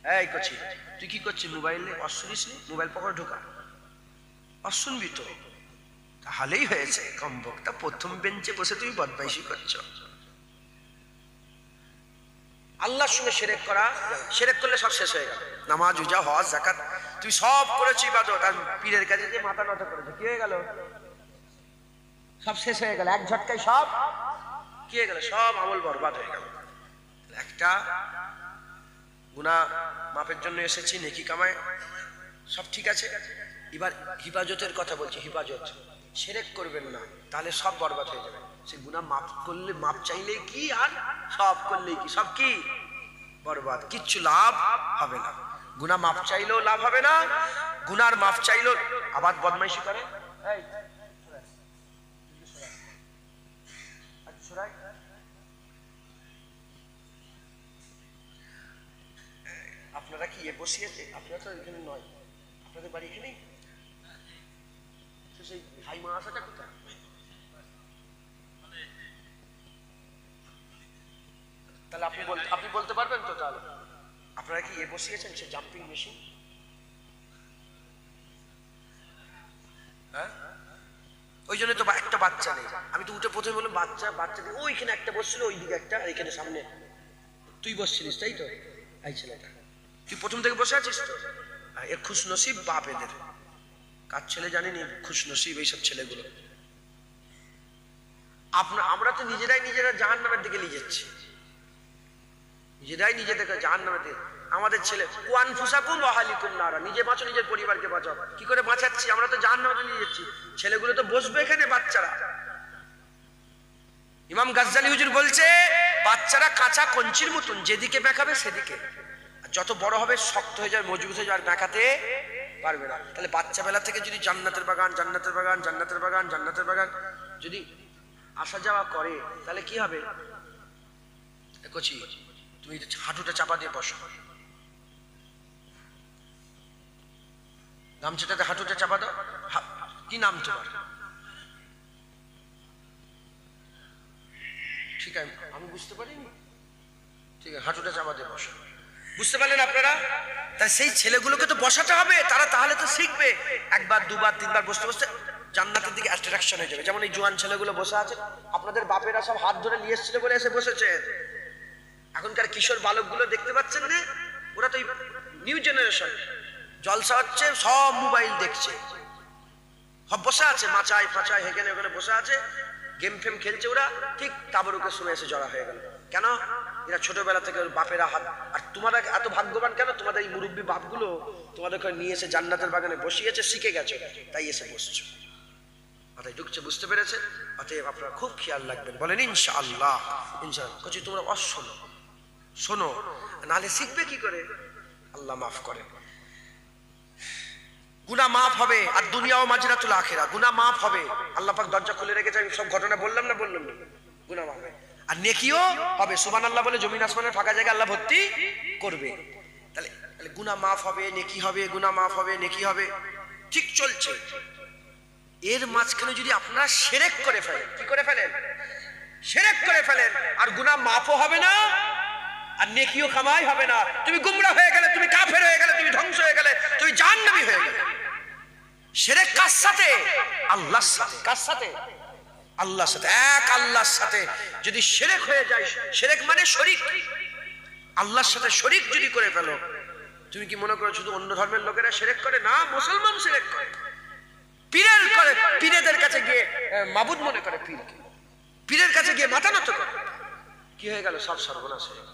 এই কচি, তুই কি করছিস? মোবাইলে ওয়াজ শুনিস নি? মোবাইল পকেটে ঢোকা, ওয়াজ শুনবি তো? তাহলেই হয়েছে। কম বক্তা, প্রথম বেঞ্চে বসে তুমি বদমাইশি করছো। আল্লাহর সঙ্গে শিরক করা, শিরক করলে সব শেষ হয়ে গেল। নামাজ রোজা হজ যাকাত তুই সব করেছিস ইবাদত, আর পীরের কাছে যে মাথা নত করেছে, কি হয়ে গেল? সব শেষ হয়ে গেল। এক ঝটকায় সব কি হয়ে গেল? সব আমল বরবাদ হয়ে গেল। একটা গুনাহ মাফের জন্য এসেছি, নেকি কামাই সব ঠিক আছে। এবার হিফাজতের কথা বলছি, হিফাজত। শিরক করবেন না, তাহলে সব বরবাদ হয়ে যাবে। সে গুনাহ মাফ করলে, মাফ চাইলেই কি, আর সব করলেই কি, সব কি বরবাদ, কিচ্ছু লাভ হবে না। গুনাহ মাফ চাইলেও লাভ হবে না, গুনার মাফ চাইলেও আবার বদমাইশি করে। আপনারা কি বসিয়েছে? আপনারা তো এখানে নয়, আপনাদের বাড়ি এখানেই। সেই ভাই মা আসাটা কোথায়? তাহলে আপনি বলতে পারবেন তো? তাহলে আপনারা কি বসিয়েছেন সে জাম্পিং মেশিন? হ্যাঁ, ওই জন্য তো একটা বাচ্চা নেই। আমি তো উঠে প্রথমে বললাম বাচ্চা নেই। ওইখানে একটা বসছিল, ওইদিকে একটা, আর এখানে সামনে তুই বসছিলিস, তাই তো? এই ছেলেটা, তুই প্রথম থেকে বসে আছিস তো? এর খুশ নসিব বাপ এদের। কার ছেলে জানিনি, খুশ নসিব এইসব ছেলেগুলো। আমরা তো নিজেরা জাহান্নামের দিকে নিয়ে যাচ্ছি, নিজেরাই নিজেদেরকে জাহান্নামের দিকে। আমাদের ছেলে ওয়ানফুসাকুম ওয়া আহলিকুম নারা, নিজে বাঁচো নিজের পরিবারকে বাঁচাও। কি করে বাঁচাচ্ছি? আমরা তো জাহান্নামে নিয়ে যাচ্ছি। ছেলেগুলো তো বসবে এখানে, বাচ্চারা। ইমাম গাজ্জালি হুজুর বলছে বাচ্চারা কাঁচা কঞ্চির মতন, যেদিকে বেঁকাবে সেদিকে। যত বড় হবে শক্ত হয়ে যাবে, মজবুত হয়ে যাবে, আর বেঁকাতে পারবে না। তাহলে বাচ্চা বেলা থেকে যদি জান্নাতের বাগান জান্নাতের বাগান জান্নাতের বাগান জান্নাতের বাগান যদি আসা যাওয়া করে, তাহলে কি হবে? কচি, তুমি হাঁটুটা চাপা দিয়ে বসো, গামছাটাতে হাঁটুটা চাপা দাও। কি নাম তোমার? ঠিক আছে, আমি বুঝতে পারিনি। ঠিক আছে, হাঁটুটা চাপা দিয়ে বসো। বুঝতে পারলেন আপনারা? তাই সেই ছেলেগুলোকে তো বসাতে হবে, তারা তাহলে তো শিখবে। একবার দুবার তিনবার বসতে বসতে জান্নাতের দিকে অ্যাট্রাকশন হয়ে যাবে। যেমন এই জোয়ান ছেলেগুলো বসে আছে, আপনাদের বাপেরা সব হাত ধরে নিয়ে এসেছিল বলে এসে বসেছে। এখনকার কিশোর বালকগুলো দেখতে পাচ্ছেন না? ওরা তো নিউ জেনারেশন, জলসা হচ্ছে, সব মোবাইল দেখছে, সব বসে আছে মাচায় ফাচায় এখানে ওখানে বসে আছে, গেম ফেম খেলছে। ওরা ঠিক তাবরুকের সময় এসে জড়া হয়ে গেল। কেন? এরা ছোটবেলা থেকে বাপেরা হাত। আর তোমরা এত ভাগ্যবান কেন? তোমাদের এই মুরব্বী বাপগুলো তোমাদেরকে নিয়ে এসে জান্নাতের বাগানে বসিয়েছে, শিখে গেছে, তাই এসে বসছো। মাথায় ঢুকছে, বুঝতে পেরেছে? অতএব আপনারা খুব খেয়াল রাখবেন। বলেন ইনশাআল্লাহ। ইনশাআল্লাহ কচি, তোমরা শোনো শোনো, নাহলে শিখবে কি করে? আল্লাহ মাফ করেন। গুনাহ মাফ হবে, আর দুনিয়া ও মাজরাতুল আখিরা, গুনাহ মাফ হবে। আল্লাহ পাক দরজা খুলে রেখেছে, আমি সব ঘটনা বললাম না? গুনাহ মাফ হবে, আর নেকিও হবে। সুবহানাল্লাহ বলে জমিন আসমানের ফাঁকা জায়গা আল্লাহ ভর্তি করবে। তাহলে গুনাহ মাফ হবে, নেকি হবে, গুনাহ মাফ হবে, নেকি হবে, ঠিক চলছে। এর মাঝখানে যদি আপনারা শিরক করে ফেলেন, কি করে ফেলেন? শিরক করে ফেলেন, আর গুনাহ মাফও হবে না, আর নেকিও কামাই হবে না। তুমি গুমরা হয়ে গেলে, তুমি কাফের হয়ে গেলে, তুমি ধ্বংস হয়ে গেলে, তুমি জাহান্নামী হয়ে গেলে। শিরক কার সাথে? আল্লাহর সাথে। কার সাথে? আল্লাহর সাথে। এক আল্লাহর সাথে যদি শিরক হয়ে যায়, শিরক মানে শরীক, আল্লাহর সাথে শরীক যদি করে ফেলো, তুমি কি মনে করো শুধু অন্য ধর্মের লোকেরা শিরক করে? না, মুসলমান শিরক করে, পীরের করে, পীরেদের কাছে গিয়ে মাবুদ মনে করে, পীরকে পীরের কাছে গিয়ে মাথা নত করে। কি হয়ে গেল? সব সর্বনাশ হয়ে গেল।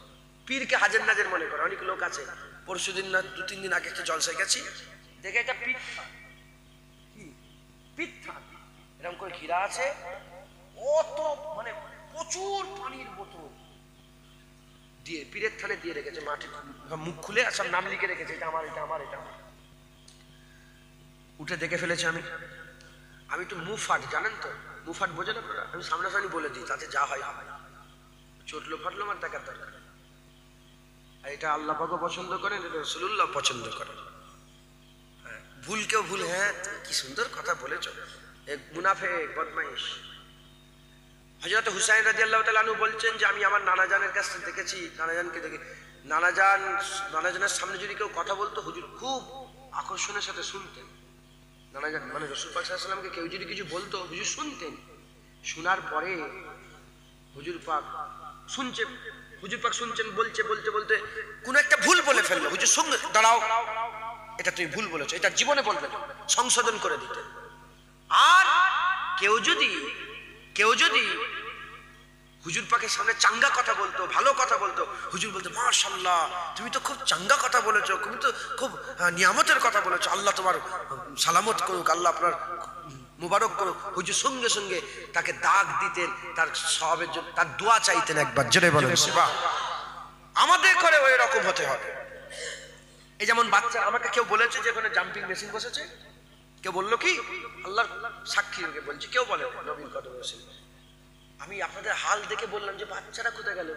পীরকে হাজের নাজের মনে করে। অনেক লোক আছে, পরশুদিন না 2-3 দিন আগে একটা জলসায় গেছি, দেখে একটা পিঠা এরকম করে ঘিরা আছে, অত মানে প্রচুর পানির বোতল দিয়ে পীরের থানে দিয়ে রেখেছে, মাটি মুখ খুলে আর সব নাম লিখে রেখেছে, এটা আমার, এটা আমার, এটা আমার। উঠে দেখে ফেলেছে। আমি তো মুফাট, জানেন তো মুফাট বোঝেন আপনারা? আমি সামনাসামনি বলে দিই, তাতে যা হয় হয়, চটলো ফাটলো আমার দেখার দরকার। আর এটা আল্লাহ পাকও পছন্দ করেন, এটা রাসূলুল্লাহ পছন্দ করেন। হ্যাঁ, ভুল কেউ ভুল, হ্যাঁ কি সুন্দর কথা বলেছ, এক মুনাফিক বদমাইশ। হযরত হুসাইন রাদিয়াল্লাহু তাআলা আনহু বলছেন যে আমি আমার নানাজানের কাছ থেকে দেখেছি, নানাজানকে দেখে, নানাজানের সামনে যদি কেউ কথা বলতো, হুজুর খুব আকর্ষণের সাথে শুনতেন। নানাজান মানে রাসূল পাক সাল্লাল্লাহু আলাইহি ওয়াসাল্লামকে কেউ যদি কিছু বলতো, হুজুর শুনতেন। শোনার পরে হুজুর পাক শুনছেন, বলতে বলতে কোন একটা ভুল বলে ফেললো। হুজুর সঙ্গে দাঁড়াও, এটা তুমি ভুল বলেছো, এটা জীবনে বলবে না, সংশোধন করে দিতে। আর কেউ যদি হুজুর পাকের সামনে চাঙ্গা কথা বলতো, ভালো কথা বলতো, হুজুর বলতো মাশাআল্লাহ, তুমি তো খুব চাঙ্গা কথা বলেছো, তুমি তো খুব নিয়ামতের কথা বলেছো, আল্লাহ তোমার সালামত করুক, আল্লাহ আপনার মুবারক করুক। হুজুর সঙ্গে সঙ্গে তাকে দাগ দিতেন, তার সওয়াবের জন্য তার দোয়া চাইতেন। একবার জোরে বলেন সুবহান। আমাদের করে ওই রকম হতে হবে। এই যেমন বাচ্চা, আমাকে কেউ বলেছে যে ওখানে জাম্পিং মেশিন বসেছে, কেউ বললো কি, আল্লাহর সাক্ষী রেখে বলছি, কেউ বলে নবীর কথা বলেছে। আমি আপনাদের হাল দেখে বললাম যে বাচ্চারা কোথায় গেল?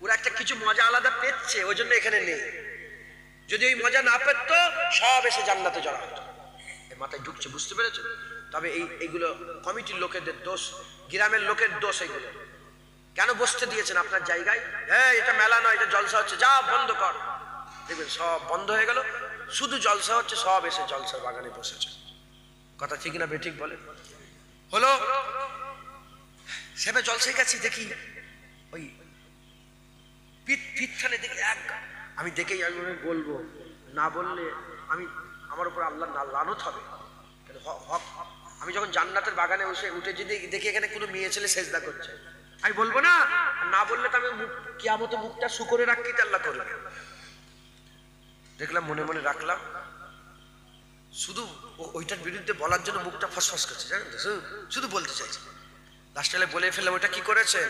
ওরা একটা কিছু মজা আলাদা পেচ্ছে, ওই জন্য এখানে নেই। যদি ওই মজা না পেত, সব এসে জান্নাতে জড়া হতো। এর মাথায় ঢুকছে, বুঝতে পেরেছো? তবে এইগুলো কমিটির লোকেদের দোষ, গ্রামের লোকের দোষ। এইগুলো কেন বসতে দিয়েছেন আপনার জায়গায়? হ্যাঁ, এটা মেলা নয়, এটা জলসা হচ্ছে, যা বন্ধ কর। দেখবেন সব বন্ধ হয়ে গেল, শুধু জলসা হচ্ছে, সব এসে জলসার বাগানে বসেছে। কথা ঠিক না বেঠিক বলে? হলো সেবা জলসায় গেছি, দেখি ওই পিঠখানে দেখি আমি দেখেই আমি বলবো, না বললে আমার উপর আল্লাহ লানত হবে। আমি যখন জান্নাতের বাগানে উঠে যদি দেখি এখানে কোনো মেয়ে ছেলে সেজদা করছে, আমি বলবো না? না বললে তো আমি কিয়ামতে মুখটা শুকরে রাখি, আল্লাহ করবে। দেখলাম, মনে মনে রাখলাম, শুধু ওইটার বিরুদ্ধে বলার জন্য মুখটা ফসফস করছে, জানেন তো, শুধু বলতে চাইছে। লাস্টে বলে ফেললাম, ওইটা কি করেছে?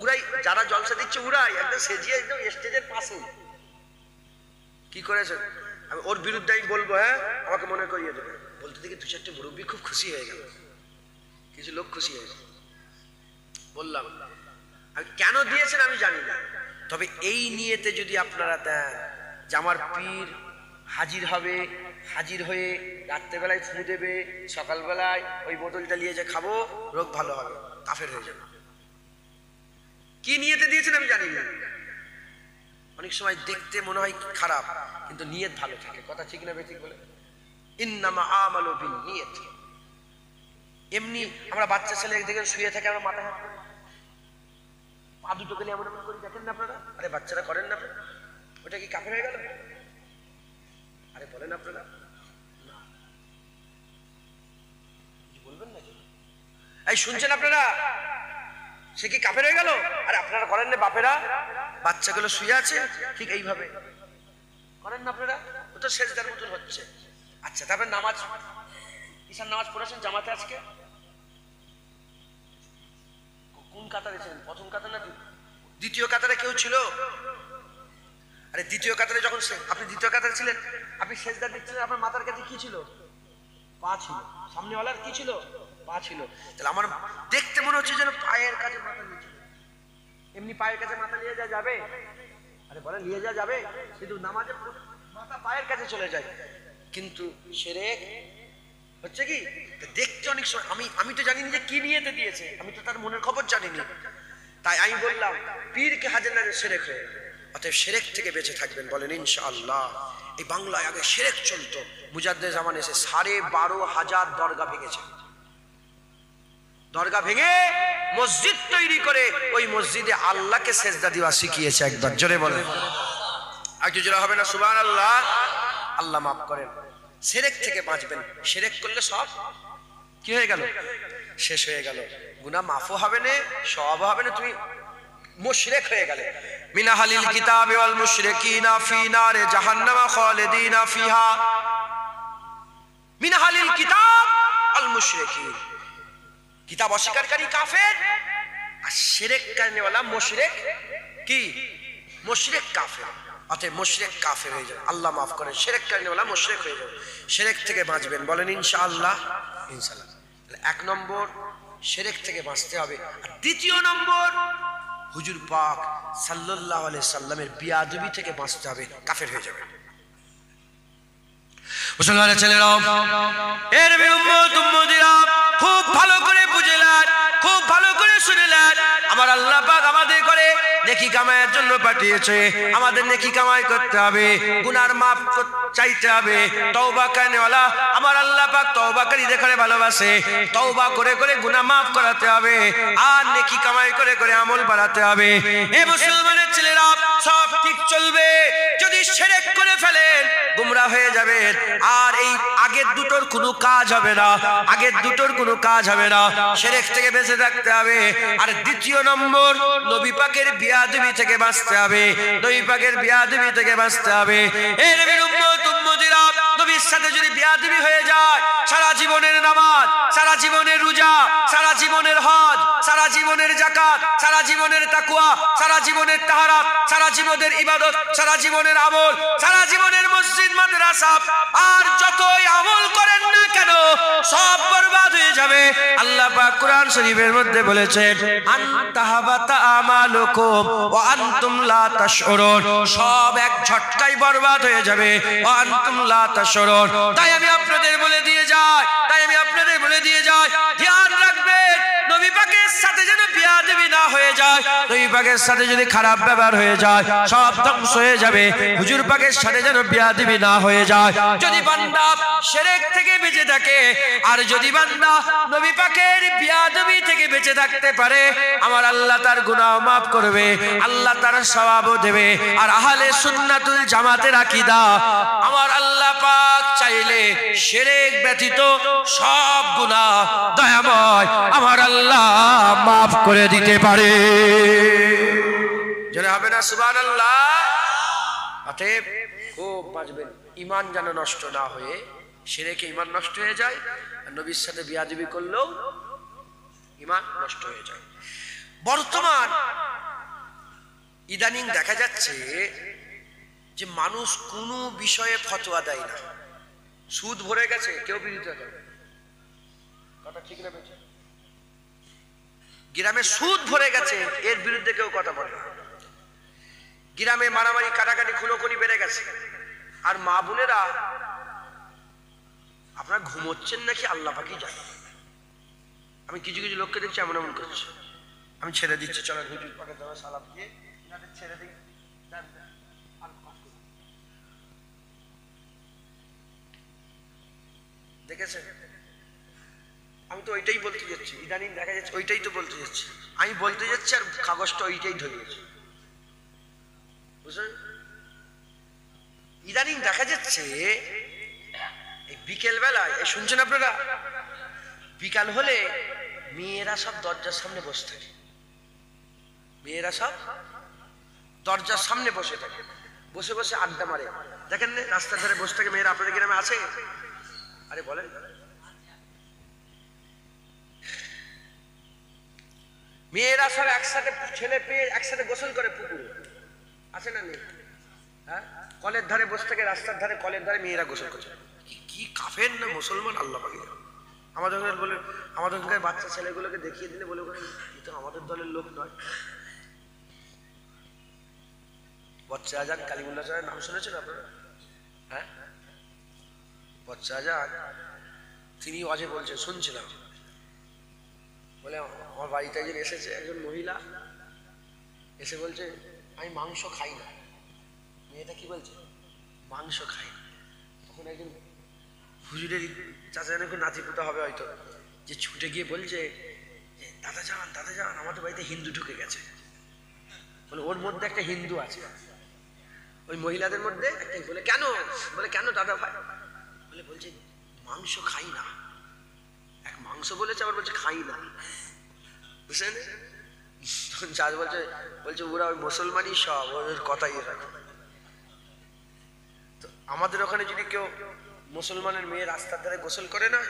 উড়াই, যারা জলসা দিচ্ছে উড়াই, একদম সেজিয়ে একদম স্টেজের পাশে কি করেছে। আমি ওর বিরুদ্ধে আমি বলবো, হ্যাঁ আমাকে মনে করিয়ে দেবে। বলতে দেখি দু চারটে মুরব্বী খুব খুশি হয়ে গেল, কিছু লোক খুশি হয়েছে। বললাম, আমি কেন দিয়েছেন আমি জানি না, তবে এই নিয়েতে যদি আপনারা দেন যে আমার পীর হাজির হবে, হাজির হয়ে রাত্রেবেলায় ফু দেবে, সকালবেলায় ওই বোতলটা নিয়ে যে খাবো, রোগ ভালো হবে, কাফের হয়ে যাবে। কি নিয়েতে দিয়েছেন আমি জানি না। অনেক সময় দেখতে মনে হয় খারাপ, কিন্তু নিয়ত ভালো থাকে। কথা ঠিক না বেঠিক বলে? ইন্নামা আমালু বিন্নিয়াত। এমনি আমরা বাচ্চা ছেলে একদিকে শুয়ে থাকে, আমরা মাথা হাত করি, পা দুটো গেলে এমন এমন করি, দেখেন না আপনারা? আরে বাচ্চারা করেন না? ওটা কি কাফের হয়ে গেল? আরে বলেন আপনারা, বলবেন না? এই শুনছেন আপনারা, সে কি কাফের হয়ে গেল? আরে আপনারা করেন না? বাপেরা বাচ্চাগুলো শুয়ে আছে, ঠিক এইভাবে করেন না আপনারা? ও তো সেজদার মতন হচ্ছে। আচ্ছা, তারপরে নামাজ, ঈশার নামাজ পড়েছেন জামাতে আজকে? কোন কাতারে ছিলেন? প্রথম কাতার না দ্বিতীয় কাতারে কেউ ছিল? আরে দ্বিতীয় কাতারে যখন আপনি দ্বিতীয় কাতারে ছিলেন, আপনি সেজদা দিচ্ছিলেন, আপনার মাথার কাছে কি ছিল? পা ছিল। সামনেওয়ালার কি ছিল? পা ছিল। তাহলে আমার দেখতে মনে হচ্ছে যেন পায়ের কাছে মাথা নিয়ে ছিল। এমনি পায়ের কাছে মাথা নিয়ে যাওয়া যাবে? আরে বলে নিয়ে যাওয়া যাবে? কিন্তু নামাজে মাথা পায়ের কাছে চলে যায়। কিন্তু শিরক হচ্ছে কি, দেখতে অনেক সময় আমি তো জানি না যে কি নিয়েতে দিয়েছে, আমি তো তার মনের খবর জানি না। তাই আমি বললাম, পীরকে হাজির না শিরক হয়ে, অতএব শিরক থেকে বেঁচে থাকবেন, বলেন ইনশাআল্লাহ। এই বাংলায় আগে শিরক চলতো, মুজাদ্দেদ জামান এসে 12,500 দরগা ভেঙেছে। দরগা ভেঙে মসজিদ তৈরি করে ওই মসজিদে আল্লাহকে সেজদা দেওয়া শিখিয়েছে। একবার জোরে বলেন, একটু জোরে হবে না? সুবহানাল্লাহ। আল্লাহ মাফ করেন। শিরক থেকে বাঁচবেন। শিরক করলে সব কি হয়ে গেল? শেষ হয়ে গেল। গুনাহ মাফও হবে না, সওয়াবও হবে না, তুমি মুশরিক হয়ে গেলে। মিনাহালিল কিতাবে ওয়াল মুশরিকিনা ফি নারে জাহান্নাম খালিদিনা ফিহা। মিনাহালিল কিতাব আল মুশরিকিন, কিতাব অস্বীকারী কাফের, আর শিরক করনেওয়ালা মুশরিক কি? মুশরিক কাফের। অতএব মুশরিক কাফের হয়ে যাবে, আল্লাহ মাফ করেন। শিরক করনেওয়ালা মুশরিক হয়ে যাবে। শিরক থেকে বাঁচবেন, বলেন ইনশাআল্লাহ। ইনশাআল্লাহ। এক নম্বর শিরক থেকে বাঁচতে হবে। আর দ্বিতীয় নম্বর, হুজুর পাক সাল্লাল্লাহু আলাইহি সাল্লামের বিয়াদবি থেকে বাঁচতে হবে, কাফের হয়ে যাবে। মুসলমানের ছেলেরা, এর উম্মতিরা খুব ভালো করে বুঝলেন, খুব ভালো করে শুনলেন। আমার আল্লাহ পাক আমাদের করে নেকি কামাইয়ের জন্য পাঠিয়েছে। আমাদের নেকি কামাই করতে হবে, গুনার মাফ চাইতে হবে। তওবা করনেওয়ালা আমার আল্লাহ পাক তওবাকারীদের করে ভালোবাসে। তওবা করে করে গুনাহ মাফ করাতে হবে, আর নেকি কামাই করে করে আমল বাড়াতে হবে। এ মুসলমানের ছেলেরা, সব ঠিক চলবে। যদি শিরক করে ফেলেন, গুমরাহ হয়ে যাবেন। আর এই আগের দুটোর কোনো কাজ হবে না, আগের দুটোর কোনো কাজ হবে না। শিরক থেকে বেঁচে থাকতে হবে। আর দ্বিতীয় নম্বর, নবী পাকের বিয়াদবি থেকে বাঁচতে হবে। নবী পাকের বিয়াদবি থেকে বাঁচতে হবে। এই নবীর উম্মতিরা, নবীর সাথে যদি বিয়াদবি হয়ে যায়, সারা জীবনের নামাজ, সারা জীবনের রোজা, সারা জীবনের হজ, সারা জীবনের যাকাত, সারা জীবনের তাকওয়া, সারা জীবনের তাহারাত, সারা জীবনের ইবাদত, সারা জীবনের আমল, সারা জীবনের মসজিদ মাদ্রাসা, আর যতই আমল করেন না কেন, সব বরবাদ হয়ে যাবে। আল্লাহ পাক কোরআন শরীফের মধ্যে বলেছেন, আনতাহাবাতা আমালুকুম ওয়া আনতুম লা তাশউরুন। সব এক ঝটকায় বরবাদ হয়ে যাবে, ওয়া আনতুম লা তাশউরুন। তাই আমি আপনাদের বলে দিয়ে যাই, ধ্যান রাখবেন, নবী পাকের সাথে যেন বিয়াদবি না হয়ে যায়। নবী পাকের সাথে যদি খারাপ ব্যবহার হয়ে যায়, সব ধ্বংস হয়ে যাবে। হুজুর পাকের সাথে যেন বিয়াদবি না হয়ে যায়। যদি বান্দা শিরক থেকে বেঁচে থাকে, আর যদি বান্দা নবী পাকের বিয়াদবি থেকে বেঁচে থাকতে পারে, আমার আল্লাহ তার গুনাহ মাফ করবে, আল্লাহ তার সওয়াবও দেবে। আর আহলে সুন্নাতুল জামাতের আকীদা আমার আল্লাহ পাক চাইলে শিরক ব্যতীত সব গুনাহ দয়াময় আমার আল্লাহ মাফ করে দিতে পারে। জোরে হবে না সুবহানাল্লাহ? অতএব খুব বাঁচবেন, ঈমান যেন নষ্ট না হয়ে, শিরকে ঈমান নষ্ট হয়ে যায়, আর নবীর সাথে বিয়াদবি করলেও ঈমান নষ্ট হয়ে যায়। বর্তমান ইদানিং দেখা যাচ্ছে যে মানুষ কোনো বিষয়ে ফতোয়া দেয় না। সুদ ভরে গেছে, কেউ বিরোধিতা করে, কথা ঠিক না বেঁচে? গ্রামে সুদ ভরে গেছে, এর বিরুদ্ধে কেউ কথা বলে না। গ্রামে মারামারি কাটাকাটি খুনোখুনি বেড়ে গেছে, আর মা বোনেরা আপনারা ঘুমোচ্ছেন নাকি আল্লাহ পাকই জানে। আমি কিছু কিছু লোককে দেখছি এমন এমন করছে, আমি ছেড়ে দিচ্ছি, চলো হুজুর পাকে দেওয়া সালাম দিয়ে ছেড়ে দিই। দেখেছে? আমি তো ওইটাই বলতে যাচ্ছি, ইদানিং দেখা যাচ্ছে ওইটাই তো বলতে যাচ্ছি, আমি বলতে যাচ্ছি আর কাগজটা ওইটাই ধরিয়েছি, বুঝলেন? ইদানিং দেখা যাচ্ছে এই বিকেল বেলায়, শুনছেন আপনারা, বিকাল হলে মেয়েরা সব দরজার সামনে বসে থাকে, মেয়েরা সব দরজার সামনে বসে থাকে, বসে বসে আড্ডা মারে। দেখেন না রাস্তার ধারে বসে থাকে মেয়েরা? আপনাদের গ্রামে আছে? আরে বলেন, মেয়েরা সব একসাথে, ছেলে পেয়ে একসাথে গোসল করে পুকুরে, আছে না নেই? হ্যাঁ, কলের ধারে বসে থাকে, রাস্তার ধারে কলের ধারে মেয়েরা গোসল করছে। কি কাফের না মুসলমান আল্লাহ পাক। আমাদের বলে, আমাদের বাচ্চা ছেলেগুলোকে দেখিয়ে দিলে বলে তো আমাদের দলের লোক নয়। বচ্চা আজান, কালিমুল্লাহ সাহেবের নাম শুনেছেন আপনারা? হ্যাঁ, বচ্চা আজান, তিনি ওয়াজে বলছে, শুনছিলাম, বলে আমার বাড়িতে একজন এসেছে, একজন মহিলা এসে বলছে আমি মাংস খাই না। মেয়েটা কি বলছে? মাংস খাই না। তখন একজন হুজুরের চাচা যেন নাতিপুতা হবে হয়তো, যে ছুটে গিয়ে বলছে দাদা যান, দাদা যান, আমাদের বাড়িতে হিন্দু ঢুকে গেছে। বলে ওর মধ্যে একটা হিন্দু আছে, ওই মহিলাদের মধ্যে একটা। বলে কেন? বলে কেন দাদা ভাই? বলে বলছে মাংস খাই না। এক মাংস বলেছে, আবার বলছে খাই না, বুঝলেন? চাচ বলছে, বলছে ওরা ওই মুসলমানই সব, ওদের কথাই রাখে। তো আমাদের ওখানে যদি কেউ মুসলমানের মেয়ে রাস্তার ধারে গোসল করে না,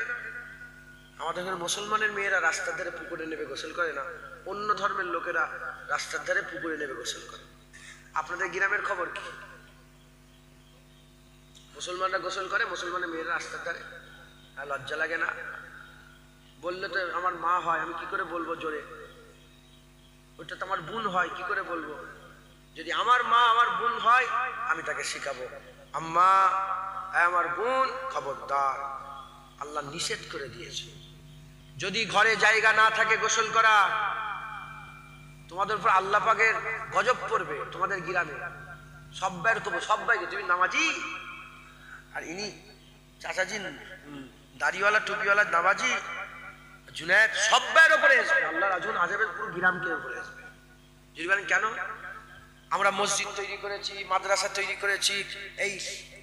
আমাদের ওখানে মুসলমানের মেয়েরা রাস্তার ধারে পুকুরে নেবে গোসল করে না, অন্য ধর্মের লোকেরা রাস্তার ধারে পুকুরে নেবে গোসল করে। আপনাদের গ্রামের খবর কি? মুসলমানরা গোসল করে, মুসলমানের মেয়েরা রাস্তার ধারে। আর লজ্জা লাগে না? বললে তো আমার মা হয়, আমি কি করে বলবো জোরে? ওটা তো আমার বোন হয়, কি করে বলবো? যদি আমার মা আমার বোন হয়, আমি তাকে শিখাবো, আম্মা আমার বোন খবরদার, আল্লাহ নিষেধ করে দিয়েছে। যদি ঘরে জায়গা না থাকে গোসল করা, তোমাদের উপর আল্লাহ পাকের গজব পড়বে। তোমাদের গ্রামে সব্বাইয়ের কবো, সব্বাইকে তুমি নামাজি, আর ইনি চাচাজি দাড়িওয়ালা টুপিওয়ালা নামাজি জুনায়েদ, সব্বাইয়ের উপরে আসবে আল্লাহর আগুন, আযাবের পুরো গ্রামকে উপরে আসবে। যদি বলেন কেন? আমরা মসজিদ তৈরি করেছি, মাদ্রাসা তৈরি করেছি, এই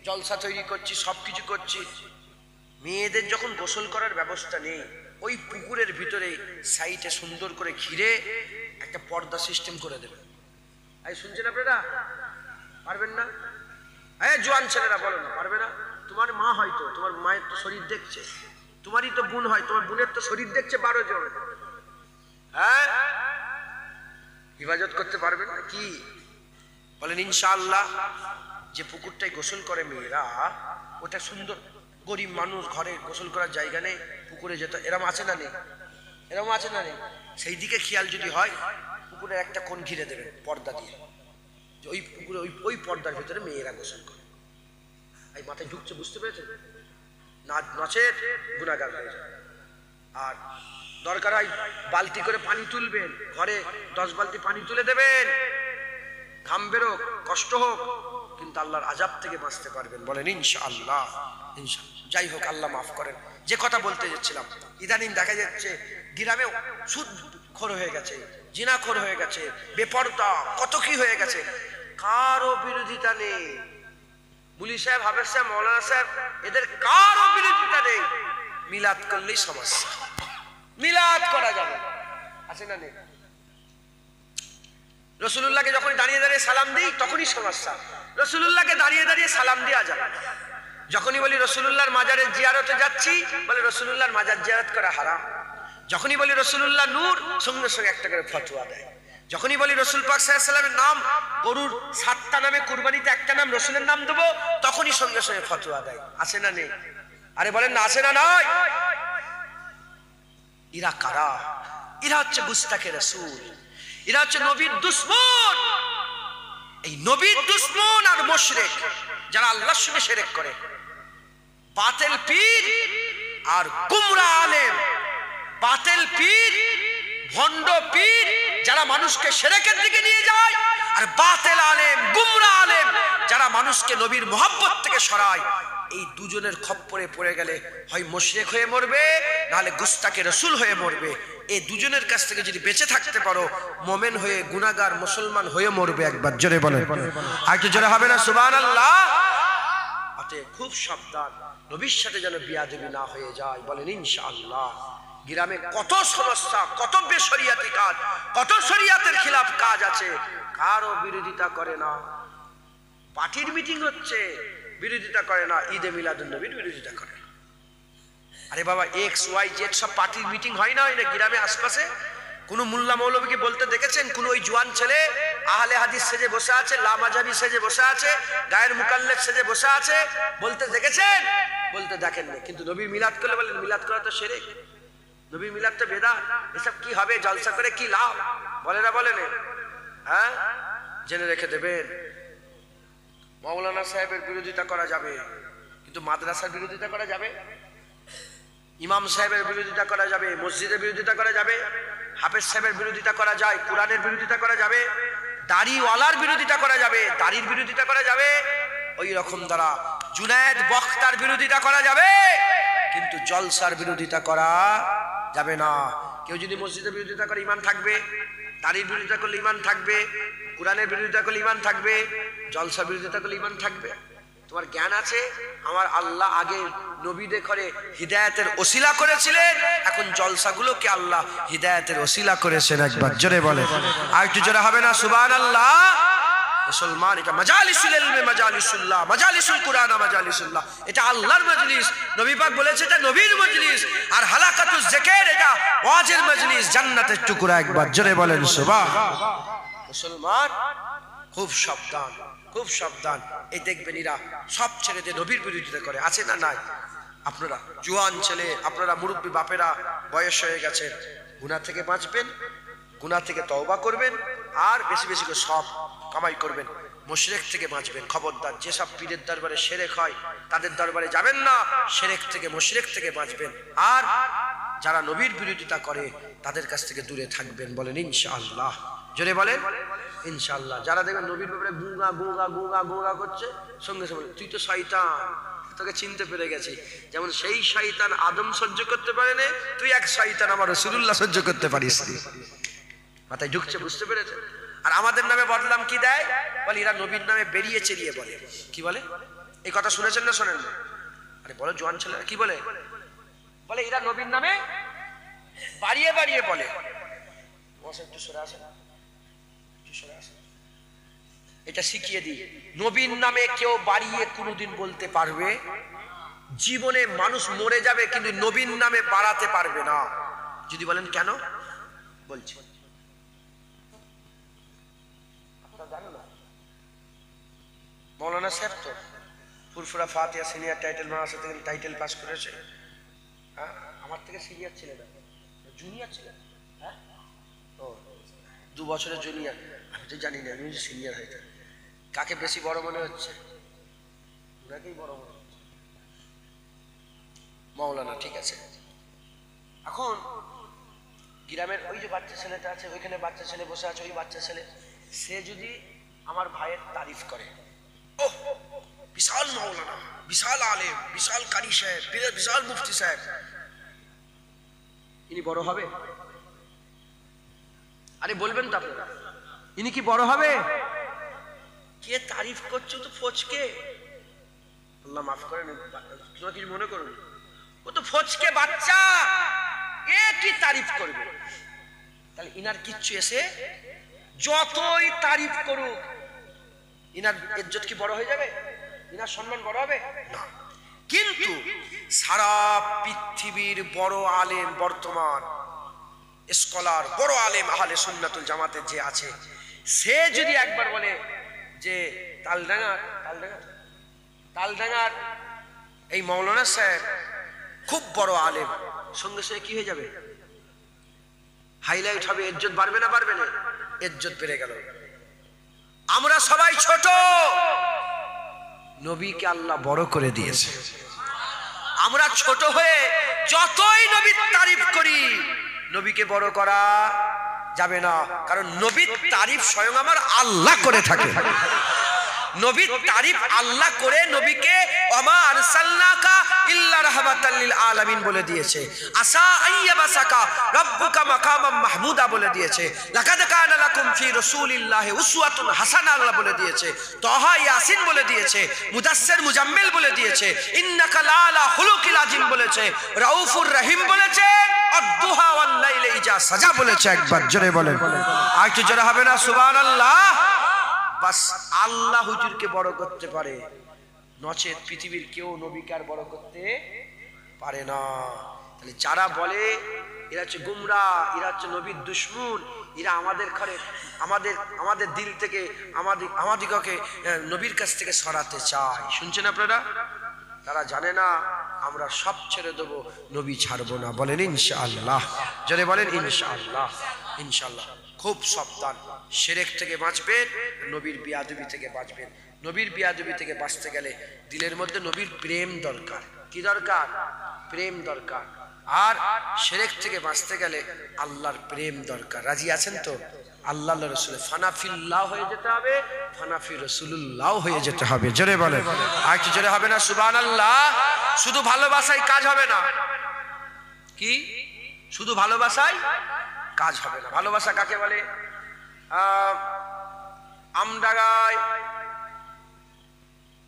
জলসা তৈরি করছি, সবকিছু করছি, মেয়েদের যখন গোসল করার ব্যবস্থা নেই, ওই পুকুরের ভিতরে সাইডে সুন্দর করে ঘিরে একটা পর্দা সিস্টেম করে দেবে। এই শুনছেন আপনারা? পারবেন না? এই জোয়ান ছেলেরা বলো না, পারবে না? তোমার মা হয়তো, তোমার মায়ের তো শরীর দেখছে, তোমারই তো বোন হয়, তোমার বোনের তো শরীর দেখছে 12 জন। হ্যাঁ, হিফাজত করতে পারবে না কি? বলেন ইনশাআল্লাহ। যে পুকুরটাই গোসল করে মেয়েরা, ওটা সুন্দর, গরিব মানুষ ঘরে গোসল করার জায়গা নেই, পুকুরে যেতে, এরম আছে না নেই? এরম আছে না নেই? সেই দিকে খেয়াল যদি হয়, পুকুরে একটা কোণ ঘিরে দেবে পর্দা দিয়ে, যে ওই পুকুরে ওই পর্দার ভিতরে মেয়েরা গোসল করে। এই মাথায় ঢুকছে, বুঝতে পেরেছেন? না নচেত গুনাহগার হয়ে যায়। আর দরকার হয় বালতি করে পানি তুলবেন, ঘরে 10 বালতি পানি তুলে দেবেন, ঘাম বেরোক, কষ্ট হোক, কিন্তু আল্লাহর আযাব থেকে বাঁচতে পারবেন। বলেন ইনশাআল্লাহ। ইনশাআল্লাহ। যাই হোক, আল্লাহ মাফ করেন। যে কথা বলতে যাচ্ছিলাম, ইদানিং দেখা যাচ্ছে গ্রামে সুদখোর হয়ে গেছে, জিনাখোর হয়ে গেছে, বেপরদা, কত কি হয়ে গেছে, কারো বিরোধিতা নেই। মুলি সাহেব, হাফেজ সাহেব, মৌলানা সাহেব, এদের কারো বিরোধিতা নেই। মিলাদ করলেই সমস্যা। মিলাদ করা যাবে, আছে না নেই? রসুলুল্লাহকে যখন দাঁড়িয়ে দাঁড়িয়ে সালাম দিই তখনই সমস্যা। রসুলুল্লাহকে দাঁড়িয়ে দাঁড়িয়ে সালাম দেওয়া যাবে। যখনই বলি রসুলুল্লাহর মাজারের জিয়ারতে যাচ্ছি, বলে রসুলুল্লাহর মাজার জিয়ারত করা হারাম। যখনই বলি রসুলুল্লাহ নূর, সঙ্গে সঙ্গে একটা করে ফতোয়া দেয়। যখনই বলি রসুল পাক সাল্লাল্লাহু আলাইহি ওয়াসাল্লামের নাম, গরুর 7টা নামে কুরবানিতে একটা নাম রসুলের নাম দেবো, তখনই সঙ্গে সঙ্গে ফতোয়া দেয়। আছে না নেই? আরে বলেন না, আছে না নয়? এরা কারা? এরা হচ্ছে গুস্তাখে রাসূল, এরা হচ্ছে নবীর দুশমন। এই নবীর দুশমন আর মুশরিক যারা আল্লাহর সঙ্গে শিরক করে, বাতিল পীর আর গুমরাহ আলেম, বাতিল পীর, ভণ্ড পীর যারা মানুষকে শিরকের দিকে নিয়ে যায়, আর বাতিল আলেম, গুমরাহ আলেম যারা মানুষকে নবীর মহব্বত থেকে সরায়, এই দুজনের খপ্পরে পড়ে গেলে হয় মুশরিক হয়ে মরবে, নাহলে গুস্তাখে রাসূল হয়ে মরবে। এই দুজনের কাছ থেকে যদি বেঁচে থাকতে পারো, মুমিন হয়ে, গুনাহগার মুসলমান হয়ে মরবে। একবার জোরে বলেন, আর একটু জোরে হবে না সুবহানাল্লাহ? অতএব খুব সাবধান, নবীর সাথে যেন বিয়াদবি না হয়ে যায়। বলেন ইনশাআল্লাহ। গ্রামে কত সমস্যা, কত বেশরিয়াতি কাজ, কত শরিয়াতের খিলাফ কাজ আছে, কারো বিরোধিতা করে না। পার্টির মিটিং হচ্ছে, বিরোধিতা করে না। ঈদে মিলাদুন নবীর বিরোধিতা করে না। আরে বাবা, XYZ সব পার্টির মিটিং হয় না? গ্রামে আশপাশে কোন মোল্লা মৌলবীকে বলতে দেখেছেন? কোন ওই জোয়ান ছেলে আহলে হাদিস সেজে বসে আছে, লামাজাবি সেজে বসে আছে, গায়ের মুকাল্লেদ সেজে বসে আছে, বলতে দেখেছেন? বলতে দেখেন না। কিন্তু নবীর মিলাদ করলে বলেন মিলাদ করা তো শিরক, নবীর মিলাদ তো বেদাত, এসব কি হবে, জলসা করে কি লাভ? বলে না, বলে না? হ্যাঁ, জেনে রেখে দেবেন। মৌলানা সাহেবের বিরোধিতা করা যাবে, কিন্তু মাদ্রাসার বিরোধিতা করা যাবে? ইমাম সাহেবের বিরোধিতা করা যাবে, মসজিদের বিরোধিতা করা যাবে, হাফেজ সাহেবের বিরোধিতা করা যায়, কোরআনের বিরোধিতা করা যাবে, দাড়িওয়ালার বিরোধিতা করা যাবে, দাড়ির বিরোধিতা করা যাবে, ওই রকম দ্বারা জুনায়েদ বখতার বিরোধিতা করা যাবে, কিন্তু জলসার বিরোধিতা করা যাবে না। কেউ যদি মসজিদের বিরোধিতা করে ঈমান থাকবে, দাড়ির বিরোধিতা করলে ঈমান থাকবে, কোরআনের বিরোধিতা করলে ঈমান থাকবে, জলসার বিরোধিতা করলে ঈমান থাকবে। তোমার জ্ঞান আছে? আমার আল্লাহ আগে নবীদের করে হিদায়াতের ওসিলা করেছিলেন, এখন জলসাগুলোকে আল্লাহ হিদায়াতের ওসিলা করেছেন। একবার জোরে বলে, আর একটু জোরে হবে না সুবহানাল্লাহ? মুসলমান, এটা মাজালিসুল ইলমে মাজালিসুল্লাহ, মাজালিসুল কুরআন মাজালিসুল্লাহ, এটা আল্লাহর মজলিস। নবী পাক বলেছে এটা নবীর মজলিস। আর হালাকাতুজ যিকির এটা ওয়াজের মজলিস, জান্নাতের টুকরা। একবার জোরে বলেন সুবহানাল্লাহ। মুসলমান খুব সাবধান, খুব সাবধান। এই দেখবেন এরা সব ছেড়ে দিয়ে নবীর বিরোধিতা করে। আছে না নাই? আপনারা জোয়ান ছেলে, আপনারা মুরব্বী বাপেরা, বয়স হয়ে গেছেন, গুনাহ থেকে বাঁচবেন, গুনাহ থেকে তওবা করবেন, আর বেশি বেশি করে সব কামাই করবেন, মুশরিক থেকে বাঁচবেন। খবরদার, যেসব পীরের দরবারে শিরক হয় তাদের দরবারে যাবেন না, শিরক থেকে, মুশরিক থেকে বাঁচবেন। আর যারা নবীর বিরোধিতা করে তাদের কাছ থেকে দূরে থাকবেন। বলেন ইনশাআল্লাহ, জোরে বলেন ইনশাআল্লাহ। যারা দেখবেন নবীর ব্যাপারে গুঙ্গা গুঙ্গা গুঙ্গা গুঙ্গা করছে, সঙ্গে সঙ্গে তুই তো শয়তান, তোকে চিনতে পেরে গেছি। যেমন সেই শয়তান আদম সহ্য করতে পারে না, তুই এক শয়তান আমার রাসূলুল্লাহ সহ্য করতে পারিস। মাথায় ঢুকছে, বুঝতে পেরেছে? আর আমাদের নামে বদনাম কি দেয়? বলে এরা নবীর নামে বেরিয়ে চেরিয়ে বলে। কি বলে? এই কথা শুনেছেন না শোনেন না? আরে বলো জোয়ান ছেলেরা কি বলে? বলে এরা নবীর নামে বাড়িয়ে বাড়িয়ে বলে। একটু সরে আসে, একটু সরে আসে। এটা শিখিয়ে দিই, নবীর নামে কেউ বাড়িয়ে কোনোদিন বলতে পারবে? জীবনে মানুষ মরে যাবে কিন্তু নবীর নামে বাড়াতে পারবে না। যদি বলেন কেন, বলছি। মৌলানা সাহেব তো ফুরফুরা ফাতিহা সিনিয়র টাইটেল মাদ্রাসা থেকে টাইটেল পাস করেছে। হ্যাঁ, আমার থেকে সিনিয়র ছিলেন, জুনিয়র ছিলেন। হ্যাঁ, ও 2 বছরের জুনিয়র। আমি তো জানি না, আমি সিনিয়র হয়ে যাই। কাকে বেশি বড় মনে হচ্ছে? ওনাকেই বড় মনে হচ্ছে। মৌলানা, ঠিক আছে। এখন গ্রামের ওই যে বাচ্চা ছেলেটা আছে, ওইখানে বাচ্চা ছেলে বসে আছে, ওই বাচ্চা ছেলে, সে যদি আমার ভাইয়ের তারিফ করে, ওহ বিশাল মৌলানা, বিশাল আলেম, বিশাল কারি সাহেব, বিশাল মুফতি সাহেব, ইনি বড় হবে? আরে বলবেন তো আপনারা, ইনি কি বড় হবে? কে তারিফ করছো তো ফচকে, আল্লাহ মাফ করেন, তোমরা কিছু মনে করো, ও তো ফচকে বাচ্চা, এ কি তারিফ করবে? তাহলে ইনার কিচ্ছু এসে যতই তারিফ করুক, ইনার ইজ্জত কি বড় হয়ে যাবে? ইনার সম্মান বড় হবে না। কিন্তু সারা পৃথিবীর বড় আলেম, বর্তমান স্কলার, বড় আলেম আহলে সুন্নাতুল জামাতের যে আছে, সে যদি একবার বলে যে তালডাঙ্গার এই মৌলানা সাহেব খুব বড় আলেম, সঙ্গে সঙ্গে কি হয়ে যাবে? হাইলাইট হবে, ইজ্জত বাড়বে না বাড়বে না? ইজ্জত বেড়ে গেল। আমরা সবাই ছোট, নবীকে আল্লাহ বড় করে দিয়েছে। আমরা ছোট হয়ে যতই নবীর তারিফ করি, নবীকে বড় করা যাবে না, কারণ নবীর তারিফ স্বয়ং আমার আল্লাহ করে থাকে। নবীর তারিফ আল্লাহ করে নবীকে ওমা আরসালনাকা ইল্লা রাহমাতাল লিল আলামিন বলে দিয়েছে। আসা আইয়াবাসাকা রাব্বুকা মাকামাম মাহমুদা বলে দিয়েছে। লাকাদ কানা লাকুম ফি রাসূলিল্লাহি উসওয়াতুন হাসানাহ আল্লাহ বলে দিয়েছে। তাহা ইয়াসিন বলে দিয়েছে। মুদাসসির মুজাম্মিল বলে দিয়েছে। ইন্নাকা লা আলা খুলুকিল আযীম বলেছে। রাউফুর রহিম বলেছে। আদ-দুহা ওয়াল লাইলি ইজা সাজা বলেছে। একবার জোরে বলেন, আর একটু জোরে হবে না সুবহানাল্লাহ? বাস আল্লাহ হুজুরকে বড় করতে পারে, নচেত পৃথিবীর কেউ নবীকে আর বড় করতে পারে না। তাহলে যারা বলে এরা হচ্ছে গুমরাহ, এরা হচ্ছে নবীর দুশমন, এরা আমাদের ঘরে আমাদের দিল থেকে আমাদিগকে নবীর কাছ থেকে সরাতে চায়। শুনছেন আপনারা? তারা জানে না আমরা সব ছেড়ে দেবো, নবী ছাড়বো না। বলেন ইনশাআল্লাহ, জোরে বলেন ইনশাআল্লাহ। ইনশাআল্লাহ খুব সাবধান, শিরক থেকে বাঁচবেন, নবীর বিয়াদবি থেকে বাঁচবেন। নবীর বিয়াদবি থেকে বাঁচতে গেলে দিলের মধ্যে নবীর প্রেম দরকার। কি দরকার? প্রেম দরকার। আর শিরক থেকে বাঁচতে গেলে আল্লাহর প্রেম দরকার। রাজি আছেন তো? আল্লাহ রাসূলের ফানাফিল্লাহ হয়ে যেতে হবে, ফানাফি রাসূলুল্লাহ হয়ে যেতে হবে। জোরে বলেন, আর কি জোরে হবে না সুবহানাল্লাহ? শুধু ভালোবাসায় কাজ হবে না। কি শুধু ভালোবাসায় কাজ হবে না? ভালোবাসা কাকে বলে? আমডাঙ্গায়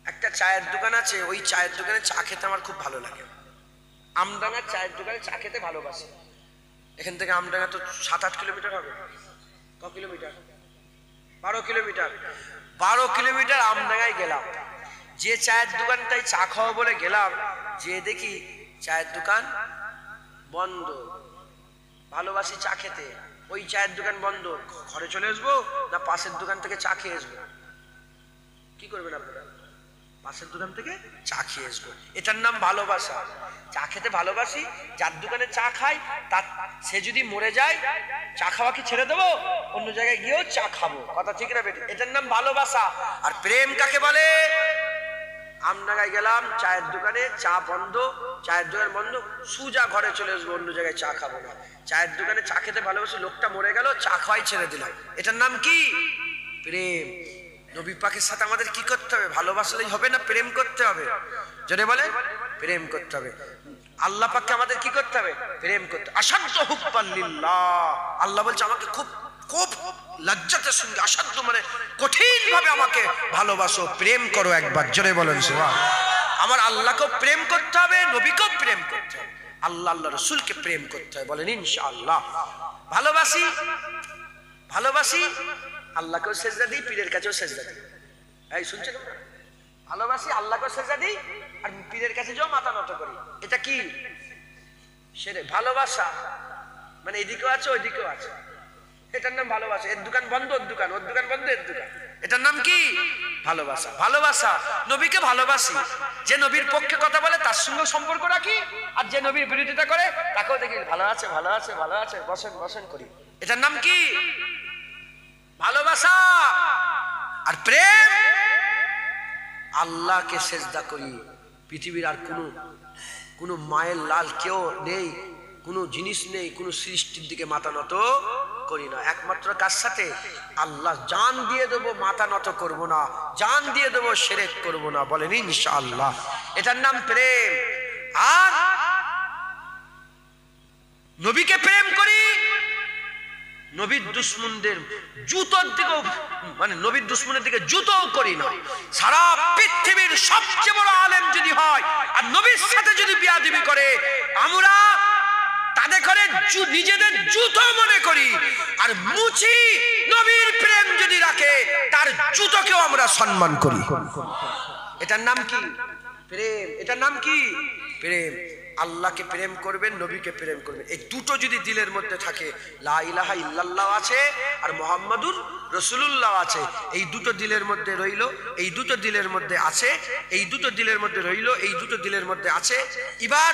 একটা চায়ের দোকান আছে, ওই চায়ের দোকানে চা খেতে আমার খুব ভালো লাগে। আমডাঙ্গার চায়ের দোকানে চা খেতে ভালোবাসি। এখান থেকে আমডাঙ্গা তো 7-8 কিলোমিটার হবে। ক কিলোমিটার? 12 কিলোমিটার। 12 কিলোমিটার আমডাঙ্গায় গেলাম, যে চায়ের দোকানটায় চা খাওয়া বলে গেলাম, যে দেখি চায়ের দোকান বন্ধ। ভালোবাসি চা খেতে, ওই চায়ের দোকান বন্ধ। ঘরে চলে আসবো না পাশের দোকান থেকে চা খেয়ে আসবো? কি করবেন আপনারা? পাশের দোকান থেকে চা খেয়ে আসবো। এটার নাম ভালোবাসা। চা খেতে ভালোবাসি, যার দোকানে চা খাই তার, সে যদি মরে যায় চা খাওয়া কি ছেড়ে দেবো? অন্য জায়গায় গিয়েও চা খাবো। কথা ঠিক না বেটি? এটার নাম ভালোবাসা। আর প্রেম কাকে বলে? আমডাঙ্গায় গেলাম, চায়ের দোকানে চা বন্ধ, চায়ের দোকান বন্ধ, সুজা ঘরে চলে আসবো, অন্য জায়গায় চা খাবো না। চায়ের দোকানে চা খেতে ভালোবাসি, লোকটা মরে গেল, চা খাওয়াই ছেড়ে দিলাম। এটার নাম কি? প্রেম। নবী পাকের সাথে আমাদের কি করতে হবে? ভালোবাসলেই হবে না, প্রেম করতে হবে। যদি বলে প্রেম করতে হবে। আল্লাহ পাককে আমাদের কি করতে হবে? প্রেম করতে। আসাদ্দ হুব্বান লিল্লাহ, আল্লাহ বলছে আমাকে খুব খুব লজ্জাতের সঙ্গে, আসাধ্য মানে কঠিন ভাবে আমাকে ভালোবাসো, প্রেম করো। একবার জোরে বলেন সুবহানাল্লাহ। আমার আল্লাহকেও প্রেম করতে হবে, নবীকেও প্রেম করতে হবে, আল্লাহ আল্লাহ রসুলকে প্রেম করতে হবে। বলেন ইনশাআল্লাহ। ভালোবাসি ভালোবাসি আল্লাহকেও সেজদা দিই, পীরের কাছেও সেজদা দিই। এই শুনছেন? ভালোবাসি আল্লাহকেও সেজদা দিই আর পীরের কাছে যাও মাথা নত করি। এটা কি? সেরে ভালোবাসা মানে এদিকেও আছে ওইদিকেও আছে। এটার নাম ভালোবাসা। এর দোকান বন্ধ ওর দোকান, ওর দোকান বন্ধ এর দোকান। এটার নাম কি? ভালোবাসা। ভালোবাসা নবীকে ভালোবাসি, যে নবীর পক্ষে কথা বলে তার সঙ্গে সম্পর্ক রাখি, আর যে নবীর বিরোধিতা করে তাকেও দেখি ভালো আছে ভালো আছে ভালো আছে, বসেন বসেন করি। এটার নাম কি? ভালোবাসা। আর প্রেম, আল্লাহকে সেজদা করি। পৃথিবীর আর কোনো মায়ের লাল কেউ নেই, কোনো জিনিস নেই, কোনো সৃষ্টির দিকে মাথা নত করি না। একমাত্র কার সাথে? আল্লাহ। জান দিয়ে দেবো, মাথা নত করব না। জান দিয়ে দেবো, শিরক করব না। বলেন ইনশাআল্লাহ। এটার নাম প্রেম। আর নবীকে প্রেম করি, নবীর দুশমনদের জুতোর দিকেও, মানে নবীর দুশমনের দিকে জুতোও করি না। সারা পৃথিবীর সবচেয়ে বড় আলেম যদি হয় আর নবীর সাথে যদি বিয়াদবি করে, আমরা তাদের করে নিজেদের জুতো মনে করি। আর মুচি নবীর প্রেম যদি রাখে, তার জুতোকেও আমরা সম্মান করি। এটার নাম কি? প্রেম। এটার নাম কি? প্রেম। আল্লাহকে প্রেম করবেন, নবীকে প্রেম করবেন, এই দুটো যদি দিলের মধ্যে থাকে, লা ইলাহা ইল্লাল্লাহ আছে আর মুহাম্মাদুর রাসূলুল্লাহ আছে, এই দুটো দিলের মধ্যে রইল, এই দুটো দিলের মধ্যে আছে, এই দুটো দিলের মধ্যে রইল, এই দুটো দিলের মধ্যে আছে। এবার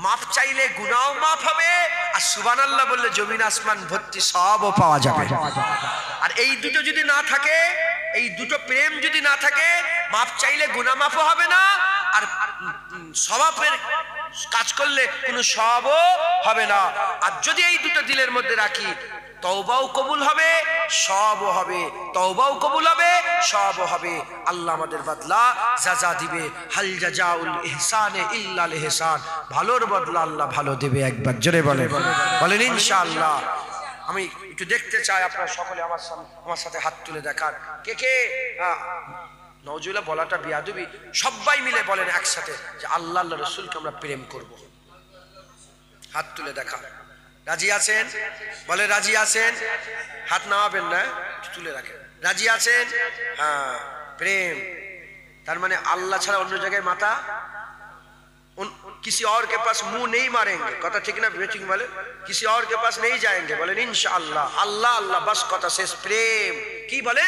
মাফ চাইলে গুনাহও মাফ হবে, আর সুবহানাল্লাহ বললে জমিন আসমান ভর্তি সবও পাওয়া যাবে। আর এই দুটো যদি না থাকে, এই দুটো প্রেম যদি না থাকে, মাফ চাইলে গুনাহ মাফও হবে না, আর সওয়াবের কাজ করলে কোনো সওয়াবও হবে না। আর যদি এই দুটো দিলের মধ্যে রাখি, তওবাও কবুল হবে, সওয়াবও হবে। তওবাও কবুল হবে, সওয়াবও হবে। আল্লাহ আমাদের বদলা জাযা দিবে। হাল জাযাউল ইহসানে ইল্লাল ইহসান। ভালোর বদলা আল্লাহ ভালো দেবে। একবার জোরে বলেন ইনশাআল্লাহ। আমি একটু দেখতে চাই আপনারা সকলে আমার সাথে হাত তুলে দেখান। কে কে নওজুবিল্লাহ বলাটা বিয়াদবি, সবাই মিলে বলেন একসাথে যে আল্লাহ আল্লাহ রাসূলকে আমরা প্রেম করব। হাত তুলে দেখা। রাজি আছেন? বলে রাজি আছেন? হাত নামাবেন না, তুলে রাখেন। রাজি আছেন? হ্যাঁ। প্রেম তার মানে আল্লাহ ছাড়া অন্য জায়গায় মাথা, किसी और के पास मुंह नहीं मारेंगे। कथा ठीक ना बेचिंग वाले? किसी और के पास नहीं जाएंगे। बोले इंशाअल्लाह। अल्लाह अल्लाह बस कथा शेष। प्रेम की बोलें?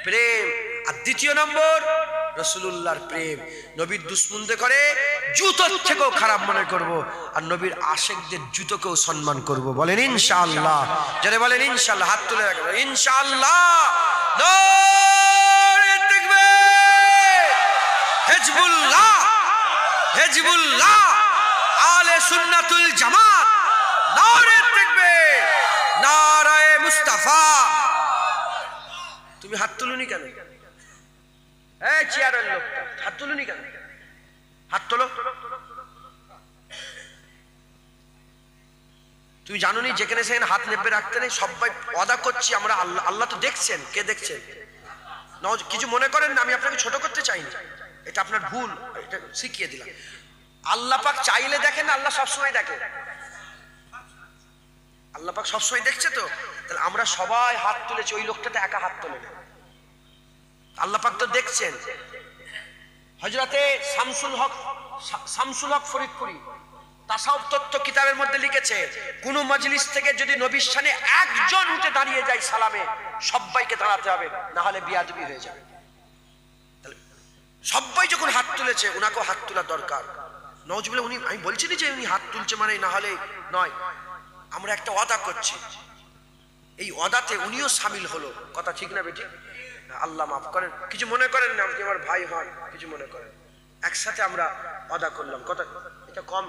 प्रेम। আর দ্বিতীয় নম্বর রাসূলুল্লাহর প্রেম। নবীর দুশমনদের করে জুতোর থেকেও খারাপ মনে করব, আর নবীর আশিকদের জুতোকেও সম্মান করব। বলেন ইনশাআল্লাহ। যারা বলেন ইনশাআল্লাহ হাত তুলে রাখবেন। ইনশাআল্লাহ। নারে তাকবীর। হিজবুল্লাহ, হিজবুল্লাহ, আলে সুন্নাতুল জামাত। নারে তাকবীর, নারায়ে মুস্তাফা। তুমি হাত তুলুনি কেন? এই চেয়ারের লোকটা হাত তুলুনি কেন? হাত তোলো। তুমি জানো নি যেখানে সেখানে হাত নেবে রাখতে নেই। সবাই ওয়াদা করছি আমরা। আল্লাহ আল্লাহ তো দেখছেন। কে দেখছেন? কিছু মনে করেন না, আমি আপনাকে ছোট করতে চাইনি, এটা আপনার ভুল, এটা শিখিয়ে দিলাম। আল্লাহ পাক চাইলে দেখেন না, আল্লাহ সবসময় দেখে। আল্লাহ পাক সবসময় দেখছে তো। তাহলে আমরা সবাই হাত তুলেছি, ওই লোকটাতে একা হাত তোলে না। আল্লাহ পাক তো দেখছেন। হযরতে শামসুল হক ফরিদপুরি তাসাউফ তত্ত্ব কিতাবের মধ্যে লিখেছে, কোন মজলিস থেকে যদি নবীর সামনে একজন উঠে দাঁড়িয়ে যায় সালামে, সবাইকে দাঁড়াতে হবে, না হলে বিয়াদবি হয়ে যাবে। তাহলে সবাই যখন হাত তুলেছে, ওনাকেও হাত তোলা দরকার। নওজুবিল্লাহ, উনি, আমি বলছি না যে উনি হাত তুলছে মানে না হলে নয়, আমরা একটা ওয়াদা করছি, এই ওয়াদাতে উনিও শামিল হলো। কথা ঠিক না বেটি? আল্লাহ মাফ করেন, কিছু মনে করেন না, আপনি আমার ভাই হন, কিছু মনে করেন। একসাথে আমরা ওয়াদা করলাম। কথা এটা কম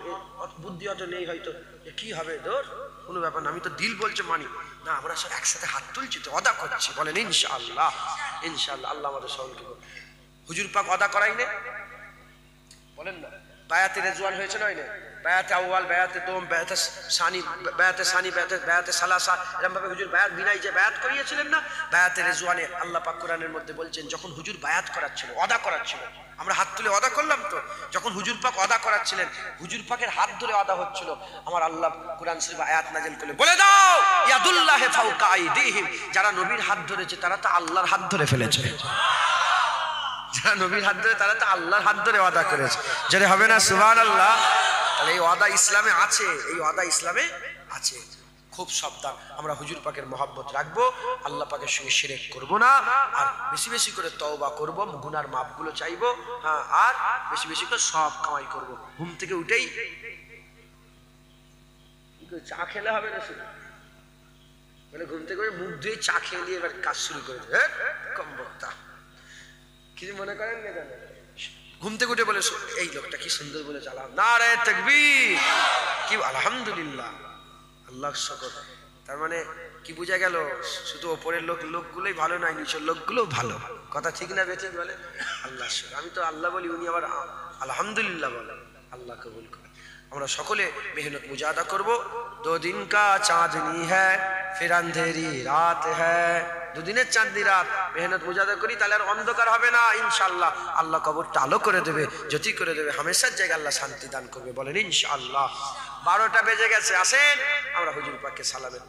বুদ্ধি হয়তো নেই, হয়তো কি হবে ধর, কোনো ব্যাপার না, আমি তো দিল বলছে মানি না। আমরা সব একসাথে হাত তুলছি তো, ওয়াদা করছি। বলেন ইনশাআল্লাহ। ইনশাআল্লাহ। আল্লাহ আমাদের সকলকে হুজুর পাক ওয়াদা করাই না, বলেন না। বায়াতে রেজওয়ান হয়েছে নয় না? বায়াতে আউয়াল, বায়াতে দোম, বায়াতে সানি, বায়াতে সালাসা, এরকম ভাবে হুজুর বায়াত বিনাই যে বায়াত করিয়েছিলেন না, বায়াতে রেজওয়ানে আল্লাহ পাক কোরআনের মধ্যে বলছেন, যখন হুজুর বায়াত করাচ্ছিল, ওয়াদা করাচ্ছিল, আমরা হাত তুলে ওয়াদা করলাম তো, যখন হুজুর পাক ওয়াদা করাচ্ছিলেন, হুজুর পাকের হাত ধরে ওয়াদা হচ্ছিল, আমার আল্লাহ কোরআন শরীফ আয়াত নাযিল করলেন, বলে দাও ইয়াদুল্লাহি ফাওকা আইদিহিম, যারা নবীর হাত ধরেছে তারা তো আল্লাহর হাত ধরে ফেলেছে। যারা নবীর হাত ধরে তারা তো আল্লাহর হাত ধরে ওয়াদা করেছে। যেটা হবে না সুবহানাল্লাহ। তাহলে এই ওয়াদা ইসলামে আছে, এই ওয়াদা ইসলামে আছে। খুব সাবধান, আমরা হুজুর পাকের মহব্বত রাখবো, আল্লাহ পাকের সঙ্গে শিরক করবো না, আর বেশি বেশি করে তওবা করব, গুনার মাপগুলো চাইবো, হ্যাঁ, আর বেশি বেশি করে সব কামাই করব। ঘুম থেকে উঠেই চা খেলে হবে না শুধু, মানে ঘুম থেকে মুখ ধুয়ে চা খেয়ে দিয়ে এবার কাজ শুরু করে দেবে। কম বক্তা, কিছু মনে করেন না কেন? ঘুম থেকে উঠে বলে এই লোকটা কি সুন্দর বলে চালাম, নারে তাকবীর, কি আলহামদুলিল্লাহ, আল্লাহ শুকর। তার মানে কি বোঝা গেল? শুধু ওপরের লোকগুলোই ভালো নয়, নিচের লোকগুলো ভালো। কথা ঠিক না বেঁচে বলে? আল্লাহ শুকর। আমি তো আল্লাহ বলি, উনি আবার আলহামদুলিল্লাহ বলে। আল্লাহ কবুল করে। আমরা সকলে মেহনত মুজাহাদা করব। 2 दिन का चांदनी है फिर अंधेरी रात है। 2 দিনের চাঁদনি রাত মেহনত মুজাহাদা করি, তাহলে আর অন্ধকার হবে না ইনশাআল্লাহ। আল্লাহ কবরটা আলো করে দেবে, জ্যোতি করে দেবে, হামেশার জায়গায় আল্লাহ শান্তি দান করবে। বলেন ইনশাআল্লাহ। 12টা বেজে গেছে, আসেন আমরা হুজুর পাককে সালামের